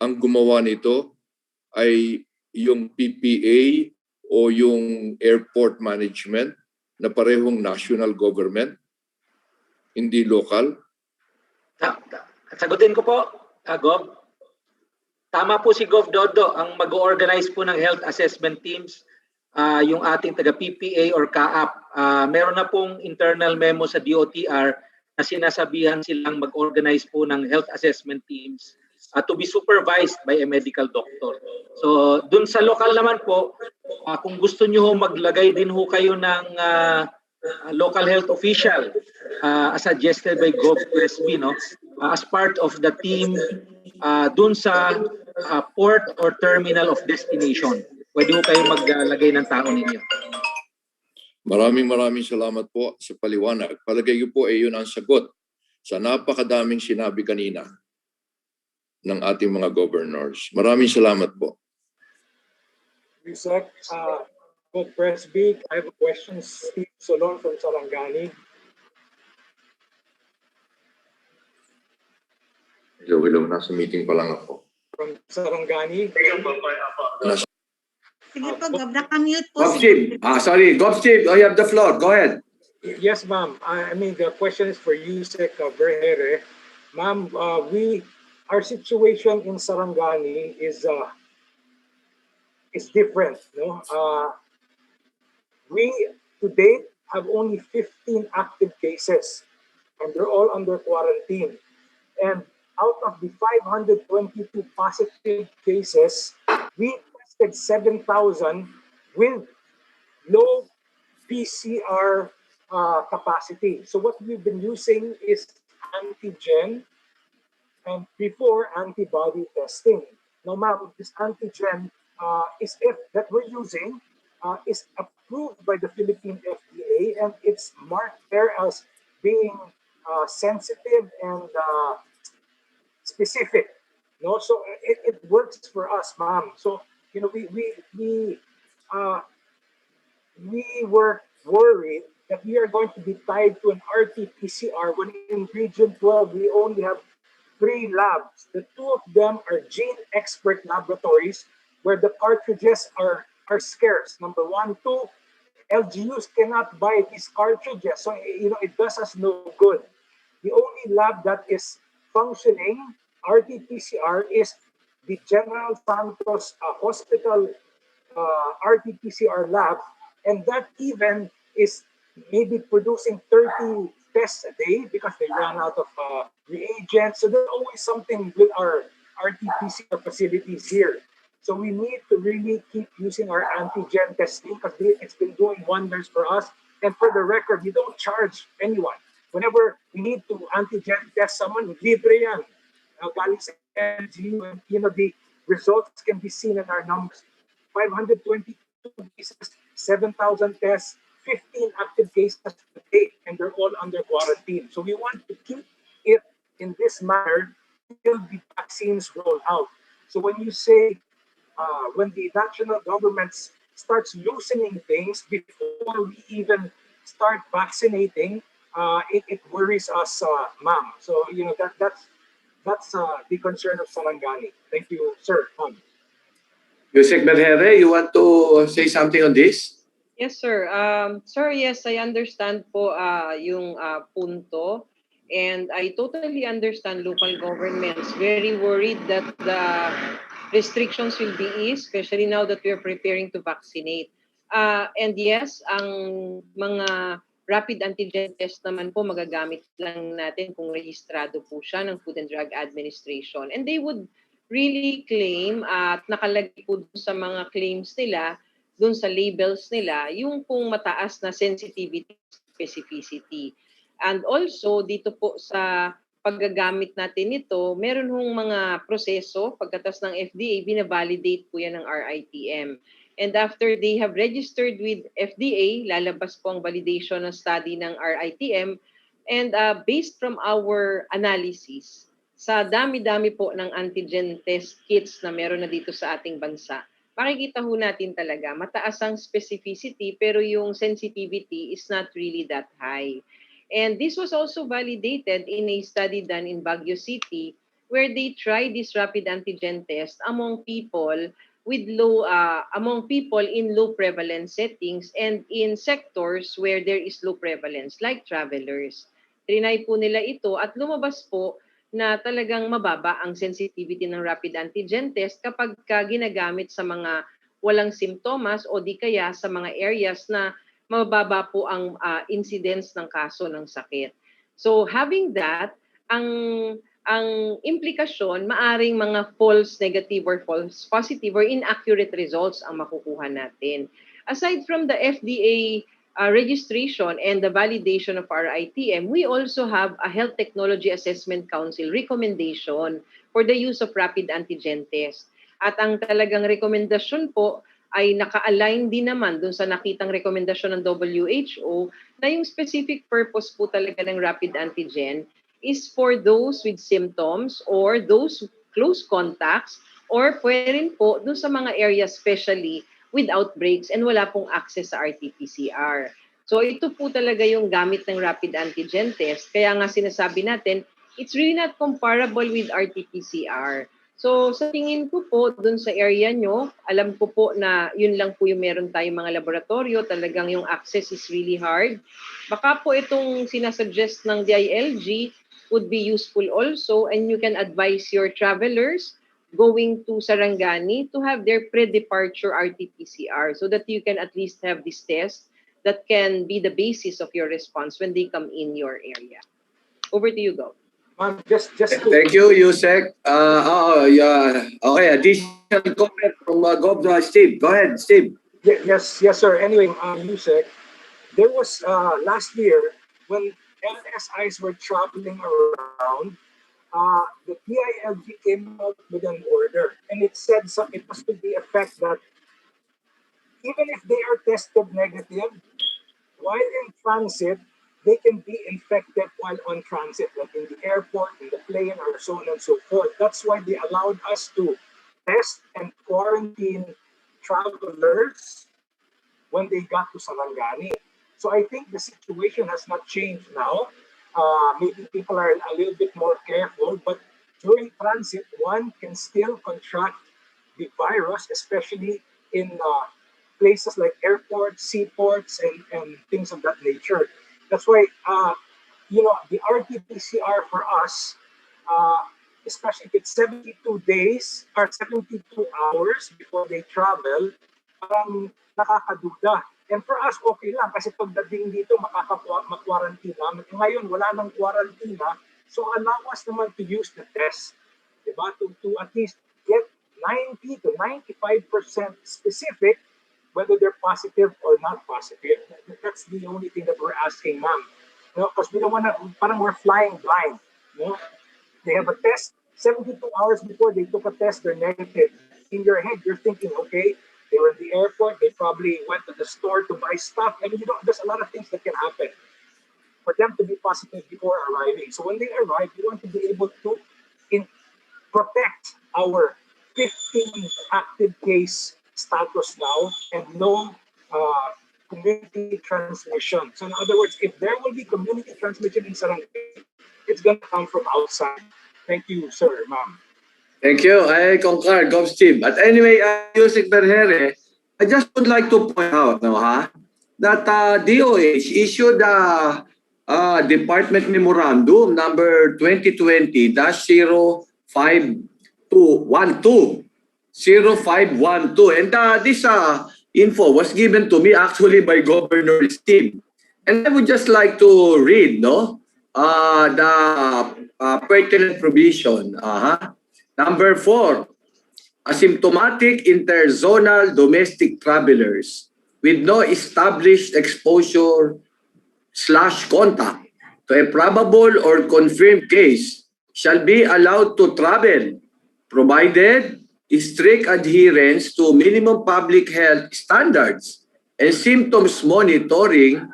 ang gumawa nito ay yung PPA o yung airport management na parehong national government, hindi local? Sagutin ko po, Gov. Tama po si Gov Dodo, ang mag-organize po ng health assessment teams, yung ating taga-PPA or CAAP. Meron na pong internal memo sa DOTR na sinasabihan silang mag-organize po ng health assessment teams to be supervised by a medical doctor. So dun sa local naman po, kung gusto nyo maglagay din ho kayo ng local health official as suggested by Gov Presby, no? As part of the team dun sa port or terminal of destination. Pwede ho kayo maglagay ng tao ninyo. Maraming salamat po sa paliwanag. Palagay ko po yun ang sagot sa napakadaming sinabi kanina ng ating mga governors. Maraming salamat po. Yusek, Gov Presby, I have a question. Steve Solon from Sarangani. Hello, nasa meeting pa lang ako. From Sarangani. Sige po, Gov, naka-mute po. Gov-Chief. Sorry, Gov-Chief, you have the floor. Go ahead. Yes, ma'am. I mean, the question is for Yusek Vergere. Ma'am, our situation in Sarangani is different. No, we to date have only 15 active cases, and they're all under quarantine. And out of the 522 positive cases, we tested 7,000 with low PCR capacity. So what we've been using is antigen and before antibody testing. Now, ma'am, this antigen that we're using is approved by the Philippine FDA, and it's marked there as being sensitive and specific. No, so it works for us, ma'am. So we were worried that we are going to be tied to an RT-PCR when in Region 12 we only have 3 labs. The 2 of them are gene expert laboratories where the cartridges are scarce. Number 1, 2, LGUs cannot buy these cartridges, so it does us no good. The only lab that is functioning RT-PCR is the General Santos Hospital RT-PCR lab, and that even is maybe producing 30 tests a day because they ran out of reagents. So there's always something with our RT-PCR facilities here. So we need to really keep using our antigen testing because it's been doing wonders for us. And for the record, we don't charge anyone. Whenever we need to antigen test someone, libre yan. Galing sa LGU, and the results can be seen in our numbers. 522 cases, 7,000 tests, 15 active cases a day, and they're all under quarantine. So we want to keep it in this manner until the vaccines roll out. So when you say, when the national government starts loosening things before we even start vaccinating, it worries us, ma'am. So that's the concern of Sarangani. Thank you, sir. Yusek Vergere, you want to say something on this? Yes, sir. Sir, yes, I understand po yung punto. And I totally understand local governments very worried that restrictions will be eased, especially now that we are preparing to vaccinate. And yes, ang mga rapid antigen test naman po magagamit lang natin kung rehistrado po siya ng Food and Drug Administration. And they would really claim at nakalagay po sa mga claims nila, dun sa labels nila, yung pong mataas na sensitivity, specificity. And also, dito po sa paggagamit natin nito, meron hong mga proseso, pagkatas ng FDA, binavalidate po yan ng RITM. And after they have registered with FDA, lalabas po ang validation ng study ng RITM. And based from our analysis, sa dami-dami po ng antigen test kits na meron na dito sa ating bansa, makikita ho natin talaga, mataas ang specificity pero yung sensitivity is not really that high. And this was also validated in a study done in Baguio City where they tried this rapid antigen test among people with among people in low prevalence settings and in sectors where there is low prevalence like travelers. Trinay po nila ito at lumabas po na talagang mababa ang sensitivity ng rapid antigen test kapag ginagamit sa mga walang simptomas o di kaya sa mga areas na mababa po ang incidence ng kaso ng sakit. So having that, ang implikasyon, maaring mga false negative or false positive or inaccurate results ang makukuha natin. Aside from the FDA registration and the validation of our ITM, we also have a Health Technology Assessment Council recommendation for the use of rapid antigen test. At ang talagang rekomendasyon po ay naka-align din naman dun sa nakitang rekomendasyon ng WHO na yung specific purpose po talaga ng rapid antigen is for those with symptoms or those close contacts or pwede rin po dun sa mga areas especially with outbreaks and wala pong access sa RT-PCR. So ito po talaga yung gamit ng rapid antigen test. Kaya nga sinasabi natin, it's really not comparable with RT-PCR. So sa tingin ko po, dun sa area nyo, alam ko po na yun lang po yung meron tayong mga laboratorio, talagang yung access is really hard. Baka po itong sinasuggest ng DILG would be useful also and you can advise your travelers going to Sarangani to have their pre-departure RT-PCR so that you can at least have this test that can be the basis of your response when they come in your area. Over to you, Gov. Just Thank you, Yusek. Yeah. Okay, additional comment from Gov. Steve. Go ahead, Steve. Yes, sir. Anyway, Yusek, there was last year when LSIs were traveling around, the DILG came out with an order, and it said it was to the effect that even if they are tested negative, while in transit, they can be infected while on transit, like in the airport, in the plane, or so on and so forth. That's why they allowed us to test and quarantine travelers when they got to Sarangani. So I think the situation has not changed now. Maybe people are a little bit more careful, but during transit, one can still contract the virus, especially in places like airports, seaports, and things of that nature. That's why, the RT-PCR for us, especially if it's 72 days or 72 hours before they travel, parang nakakaduda. And for us, okay lang kasi pagdating dito, makaka-quarantine. Ngayon, wala nang quarantine. So allow us naman to use the test, diba? To at least get 90 to 95% specific whether they're positive or not positive. That's the only thing that we're asking, ma'am. Because we don't want to, parang we're flying blind. They have a test, 72 hours before they took a test, they're negative. In your head, you're thinking, okay, they were in the airport, they probably went to the store to buy stuff. I mean, there's a lot of things that can happen for them to be positive before arriving. So when they arrive, we want to be able to protect our 15 active case status now and no community transmission. So in other words, if there will be community transmission in Sarangani, it's going to come from outside. Thank you, sir, ma'am. Thank you. I concur, Gov. Steve. But anyway, Yusek Berhere, I just would like to point out that DOH issued a Department Memorandum number 2020-05212 0512. And this info was given to me actually by Governor's team. And I would just like to read the pertinent provision. Number 4, asymptomatic interzonal domestic travelers with no established exposure/contact to a probable or confirmed case shall be allowed to travel, provided strict adherence to minimum public health standards and symptoms monitoring.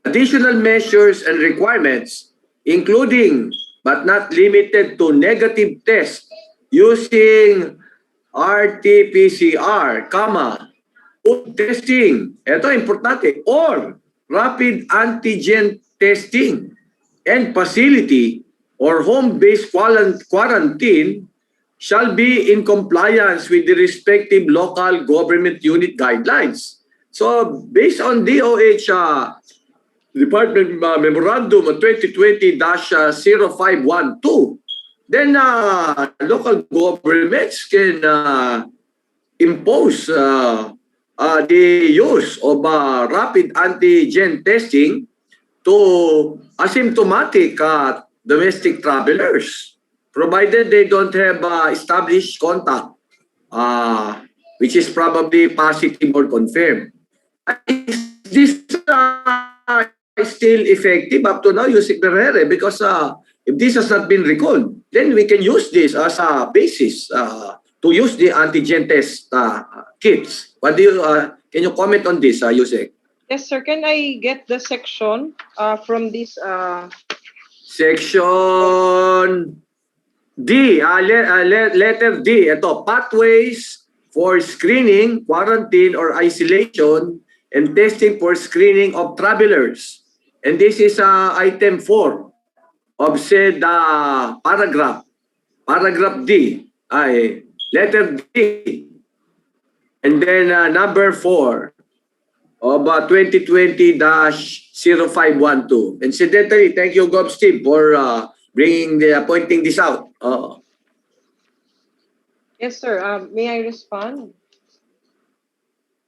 Additional measures and requirements, including but not limited to negative test using RT-PCR, food testing, ito importante, or rapid antigen testing and facility or home-based quarantine shall be in compliance with the respective local government unit guidelines. So based on DOH Department Memorandum 2020-0512, then local governments can impose the use of rapid antigen testing to asymptomatic domestic travelers, provided they don't have established contact, which is probably positive or confirmed. Is this still effective up to now, Yusek Berhere? Because if this has not been recalled, then we can use this as a basis to use the antigen test kits. What do you, can you comment on this, Yusek? Yes, sir. Can I get the section from this? Section D, letter D. Ito, pathways for screening, quarantine, or isolation, and testing for screening of travelers. And this is item 4 of said paragraph. Paragraph D, letter D. And then number 4 of 2020-0512. Incidentally, thank you, Gov. Steve, for pointing this out. Yes, sir. May I respond?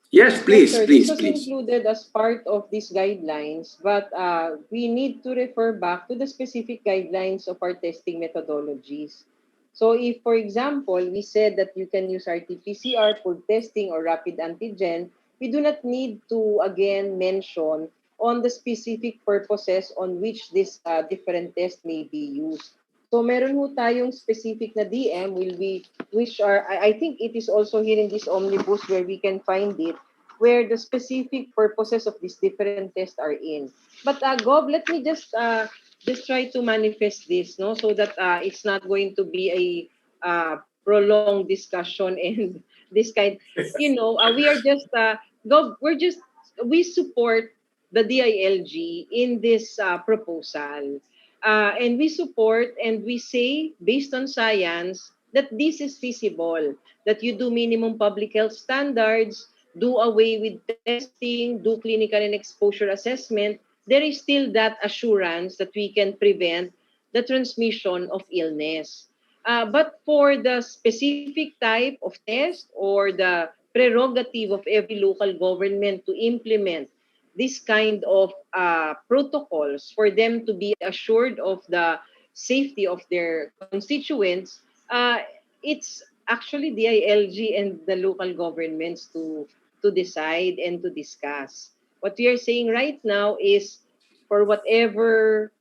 Yes, please, Yes, sir. please, This was please. included as part of these guidelines, but we need to refer back to the specific guidelines of our testing methodologies. So if, for example, we said that you can use RT-PCR for testing or rapid antigen, we do not need to, again, mention on the specific purposes on which this different test may be used. So meron ho tayong specific na DM which are, I think it is also here in this omnibus where we can find it, where the specific purposes of these different tests are in. But Gov, let me just try to manifest this, no, so that it's not going to be a prolonged discussion and this kind. We are just Gov, we support the DILG in this proposal. And we support and we say, based on science, that this is feasible, that you do minimum public health standards, do away with testing, do clinical and exposure assessment. There is still that assurance that we can prevent the transmission of illness. But for the specific type of test or the prerogative of every local government to implement this kind of protocols for them to be assured of the safety of their constituents, it's actually the ILG and the local governments to decide and to discuss. What we are saying right now is for whatever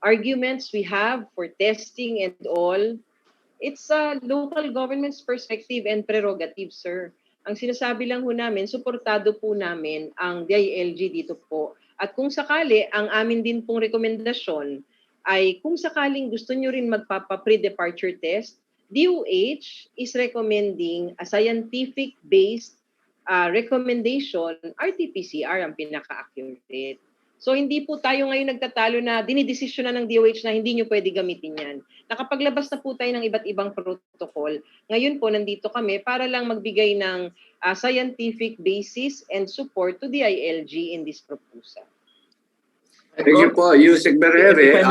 arguments we have for testing and all, it's a local government's perspective and prerogative, sir. Ang sinasabi lang ho namin, suportado po namin ang DILG dito po. At kung sakali, ang amin din pong rekomendasyon ay kung sakaling gusto nyo rin magpapa-pre-departure test, DOH is recommending a scientific-based recommendation, RT-PCR ang pinaka-accurate. So hindi po tayo ngayon nagtatalo na dinidesisyon na ng DOH na hindi nyo pwede gamitin yan. Nakapaglabas na po tayo ng iba't ibang protocol. Ngayon po nandito kami para lang magbigay ng scientific basis and support to the ILG in this proposal. Thank you po, Yusek Berhere.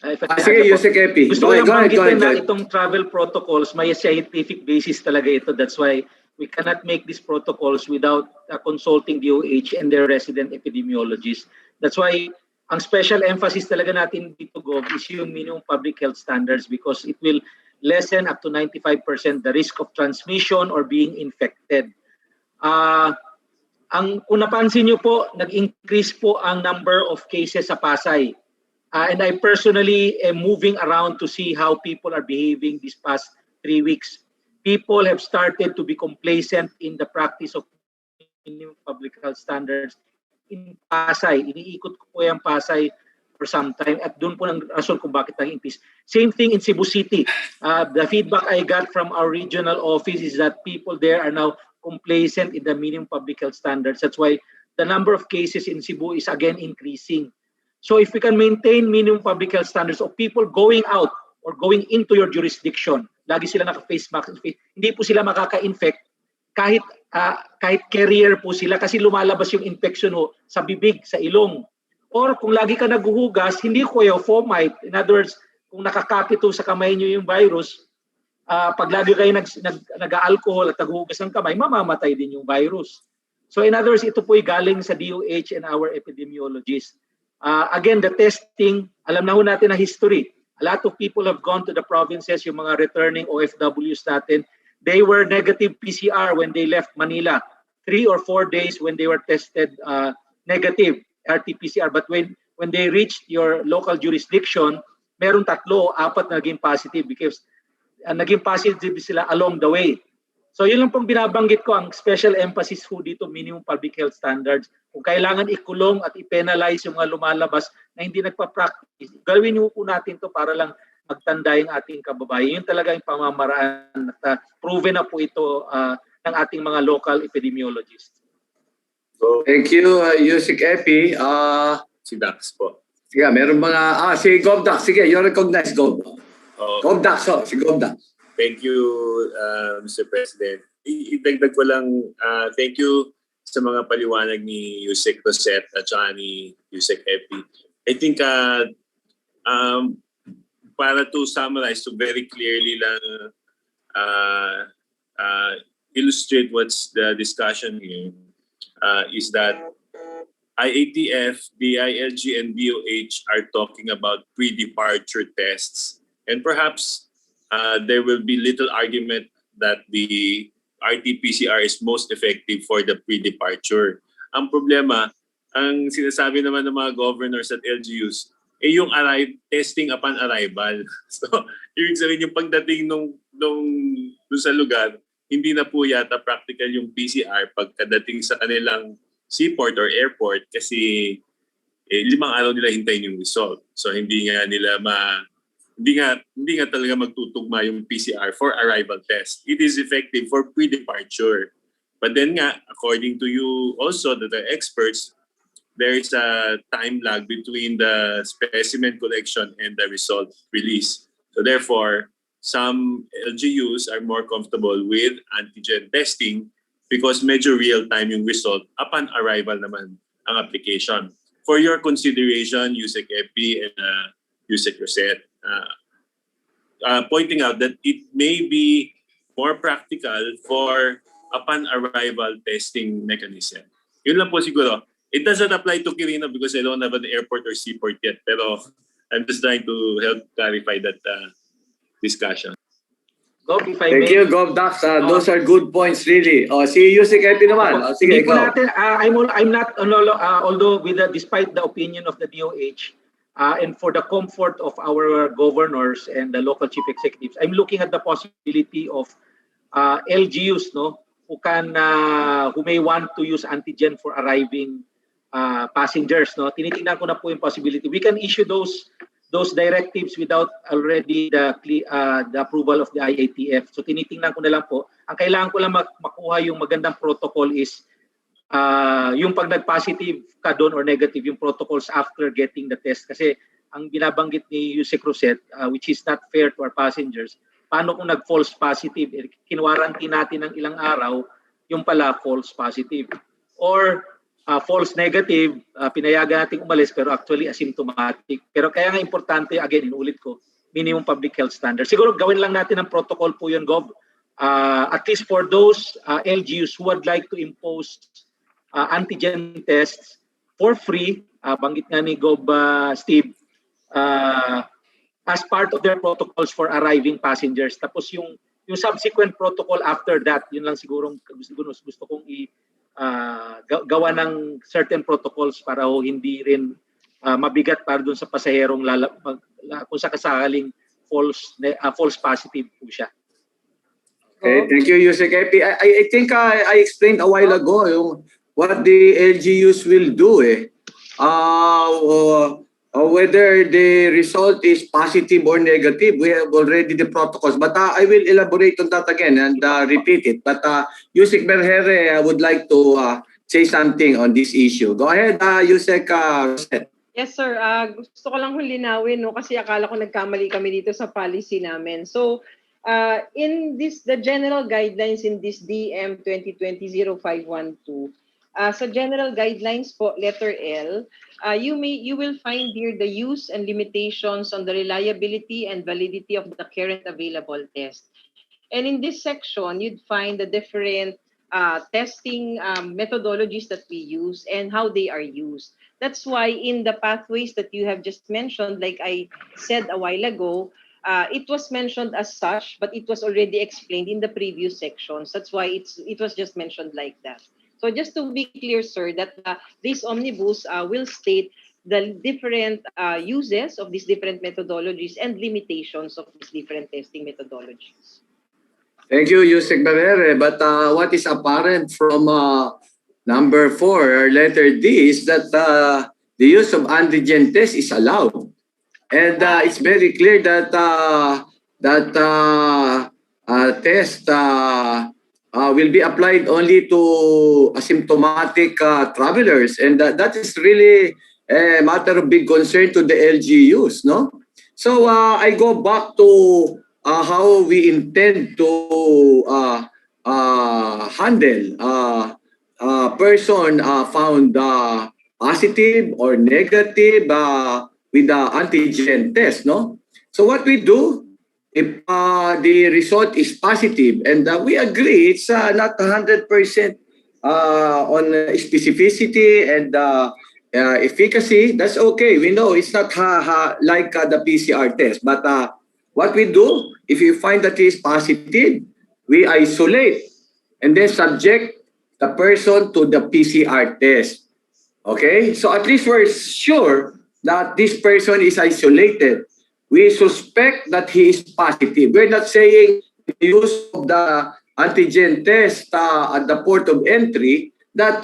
If I can Sige, add po. Yusek Epi. Gusto Go ko ahead, lang go ahead. banggitin na itong travel protocols, may scientific basis talaga ito. That's why we cannot make these protocols without consulting DOH and their resident epidemiologists. That's why ang special emphasis talaga natin dito, Gov, is yung minimum public health standards because it will lessen up to 95% the risk of transmission or being infected. Kung napansin nyo po, nag-increase po ang number of cases sa Pasay. And I personally am moving around to see how people are behaving these past 3 weeks. People have started to be complacent in the practice of minimum public health standards in Pasay. Iniikot ko po yung Pasay for some time at doon po ng rason kung bakit nag-increase. Same thing in Cebu City. The feedback I got from our regional office is that people there are now complacent in the minimum public health standards. That's why the number of cases in Cebu is again increasing. So if we can maintain minimum public health standards of people going out or going into your jurisdiction, lagi sila naka-face mask, hindi po sila makaka-infect kahit carrier po sila kasi lumalabas yung infection ho sa bibig, sa ilong. Or kung lagi ka naghuhugas, hindi ko yung fomite. In other words, kung nakakapit sa kamay nyo yung virus, pag lagi kayo nag-alcohol at naghuhugas ng kamay, mamamatay din yung virus. So in other words, ito po'y galing sa DOH and our epidemiologists. Again, the testing, alam na ho natin na history. A lot of people have gone to the provinces, yung mga returning OFWs natin. They were negative PCR when they left Manila. 3 or 4 days when they were tested negative RT-PCR. But when they reached your local jurisdiction, meron 3 o 4 na naging positive because naging positive sila along the way. So yun lang pong binabanggit ko, ang special emphasis po dito, minimum public health standards. Kung kailangan ikulong at i-penalize yung mga lumalabas na hindi nagpa-practice, gawin niyo po natin to para lang magtanda yung ating kababayan. Yun talaga yung pamamaraan at proven na po ito ng ating mga local epidemiologists. So, Thank you, Yusek Epi. si Dax po. Sige, meron mga... si Govdax. Sige, you recognize Gov. Govdax, si Govdax. Thank you, Mr. President. Idagdag ko lang, thank you sa mga paliwanag ni Yusek Rosette at saka ni Yusek Epi. I think para to summarize, to very clearly lang illustrate what's the discussion here, is that IATF, DILG, and DOH are talking about pre-departure tests. And perhaps there will be little argument that the RT-PCR is most effective for the pre-departure. Ang problema, ang sinasabi naman ng mga governors at LGUs, yung testing upon arrival. So, ibig sabihin yung pagdating nung sa lugar, hindi na po yata practical yung PCR pagkadating sa kanilang seaport or airport kasi 5 araw nila hintayin yung result. So, hindi nga talaga magtutugma yung PCR for arrival test. It is effective for pre-departure. But then nga, according to you also, that the experts, there is a time lag between the specimen collection and the result release. So therefore, some LGUs are more comfortable with antigen testing because medyo real-time yung result upon arrival naman ang application. For your consideration, Yusek Epi and Yusek Rosette, pointing out that it may be more practical for upon arrival testing mechanism. Yun lang po siguro. It doesn't apply to Quirino because I don't have an airport or seaport yet. Pero I'm just trying to help clarify that discussion. Gov, if I Thank may. you, Govdax. Those are good points, really. Si Yusek Epi naman. Sige, Hindi po go. natin, I'm not, although despite the opinion of the DOH, and for the comfort of our governors and the local chief executives, I'm looking at the possibility of LGUs, who may want to use antigen for arriving passengers. Tinitingnan ko na po yung possibility. We can issue those directives without already the approval of the IATF. So tinitingnan ko na lang po. Ang kailangan ko lang makuha yung magandang protocol is yung pag nag-positive ka doon or negative, yung protocols after getting the test. Kasi ang binabanggit ni Yusek Rosette, which is not fair to our passengers, paano kung nag-false positive? Kinwarantine natin ng ilang araw, yung pala false positive. Or false negative, pinayagan natin umalis pero actually asymptomatic. Pero kaya nga importante, again, inulit ko, minimum public health standard. Siguro gawin lang natin ang protocol po yun, Gov. At least for those LGUs who would like to impose antigen tests for free, banggit nga ni Gov Steve, as part of their protocols for arriving passengers. Tapos yung subsequent protocol after that, yun lang siguro gusto kong gawa ng certain protocols para hindi rin mabigat para dun sa pasaherong kung sakasakaling false positive po siya. Okay, thank you, Yusek Epi. I think I explained a while ago what the LGUs will do. Whether the result is positive or negative, we have already the protocols. But I will elaborate on that again and repeat it. But Yusek Berhere would like to say something on this issue. Go ahead, Yusek. Yes, sir. Gusto ko lang linawin, no, kasi akala ko nagkamali kami dito sa policy namin. So, in the general guidelines in this DM 2020-0512, sa general guidelines po, letter L, you will find here the use and limitations on the reliability and validity of the current available test. And in this section, you'd find the different testing methodologies that we use and how they are used. That's why in the pathways that you have just mentioned, like I said a while ago, it was mentioned as such, but it was already explained in the previous sections. That's why it was just mentioned like that. So just to be clear, sir, that this omnibus will state the different uses of these different methodologies and limitations of these different testing methodologies. Thank you, Yusek Berhere. But what is apparent from number 4, letter D, is that the use of antigen test is allowed. And it's very clear that test will be applied only to asymptomatic travelers, and that is really a matter of big concern to the LGUs, no? So I go back to how we intend to handle a person found positive or negative with the antigen test, no? So what we do, if the result is positive, and we agree it's not 100% on specificity and efficacy, that's okay. We know it's not like the PCR test. But what we do, if you find that it is positive, we isolate and then subject the person to the PCR test. Okay? So at least we're sure that this person is isolated. We suspect that he is positive. We're not saying the use of the antigen test at the port of entry that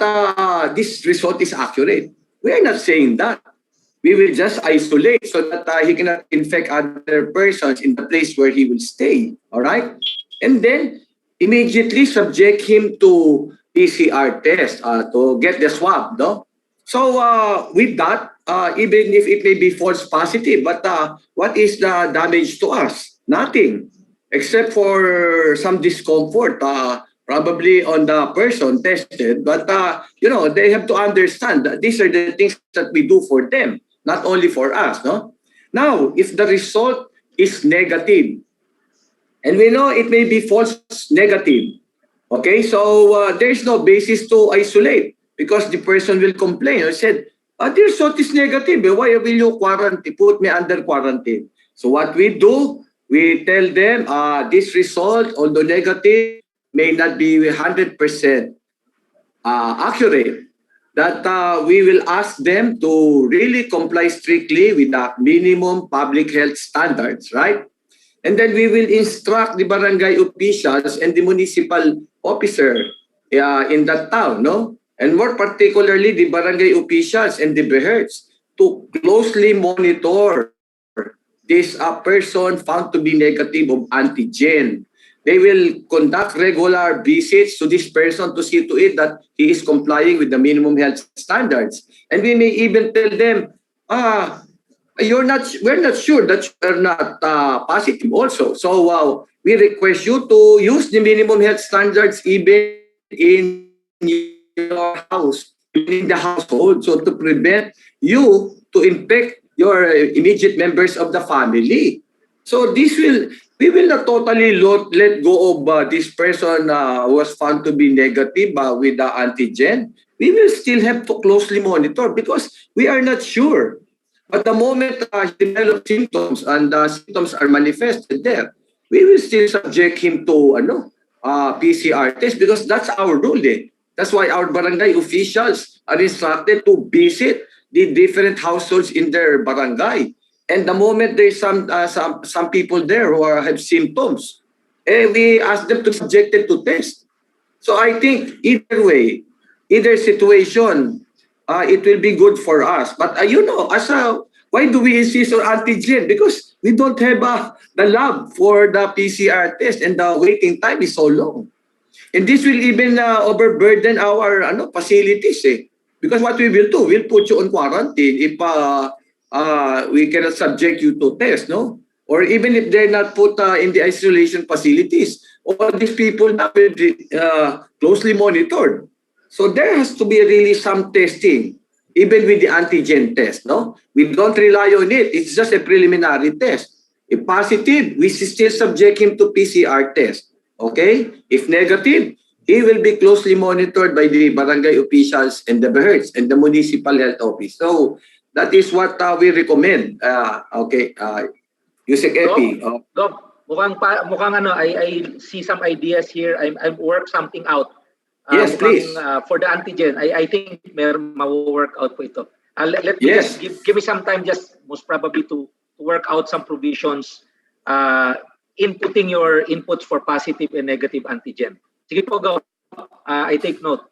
this result is accurate. We are not saying that. We will just isolate so that he cannot infect other persons in the place where he will stay. All right? And then immediately subject him to PCR test to get the swab, no? So with that, even if it may be false positive, but what is the damage to us? Nothing, except for some discomfort, probably on the person tested. But you know, they have to understand that these are the things that we do for them, not only for us, no? Now, if the result is negative, and we know it may be false negative, okay, so there's no basis to isolate because the person will complain. I said, the result is negative. Why will you quarantine? Put me under quarantine. So what we do, we tell them this result, although negative, may not be 100% accurate. That we will ask them to really comply strictly with the minimum public health standards, right? And then we will instruct the barangay officials and the municipal officer in that town, no? And more particularly the barangay officials and the BHERTs to closely monitor this person found to be negative of antigen. They will conduct regular visits to this person to see to it that he is complying with the minimum health standards. And we may even tell them, we're not sure that you're not positive also. So we request you to use the minimum health standards even in your house. within the household. So to prevent you to infect your immediate members of the family. So we will not totally let go of this person was found to be negative with the antigen. We will still have to closely monitor because we are not sure. But the moment he develops symptoms and the symptoms are manifested there, we will still subject him to PCR test because that's our rule. That's why our barangay officials are instructed to visit the different households in their barangay. And the moment there's some people there who have symptoms, we ask them to be subjected to test. So I think either way, either situation, it will be good for us. But why do we insist on antigen? Because we don't have the lab for the PCR test and the waiting time is so long. And this will even overburden our facilities. Because what we will do, we'll put you on quarantine if we cannot subject you to test, no? Or even if they're not put in the isolation facilities, all these people now will be closely monitored. So there has to be really some testing, even with the antigen test, no? We don't rely on it. It's just a preliminary test. If positive, we still subject him to PCR test. Okay? If negative, he will be closely monitored by the barangay officials and the BHERS and the municipal health office. So that is what we recommend. Okay. Yusek Epi. Gob, mukhang I see some ideas here. I work something out. Yes, please. For the antigen, I think may ma-work out po ito. Let me just give me some time, just most probably to work out some provisions, inputting your inputs for positive and negative antigen. Sige po, go. I take note.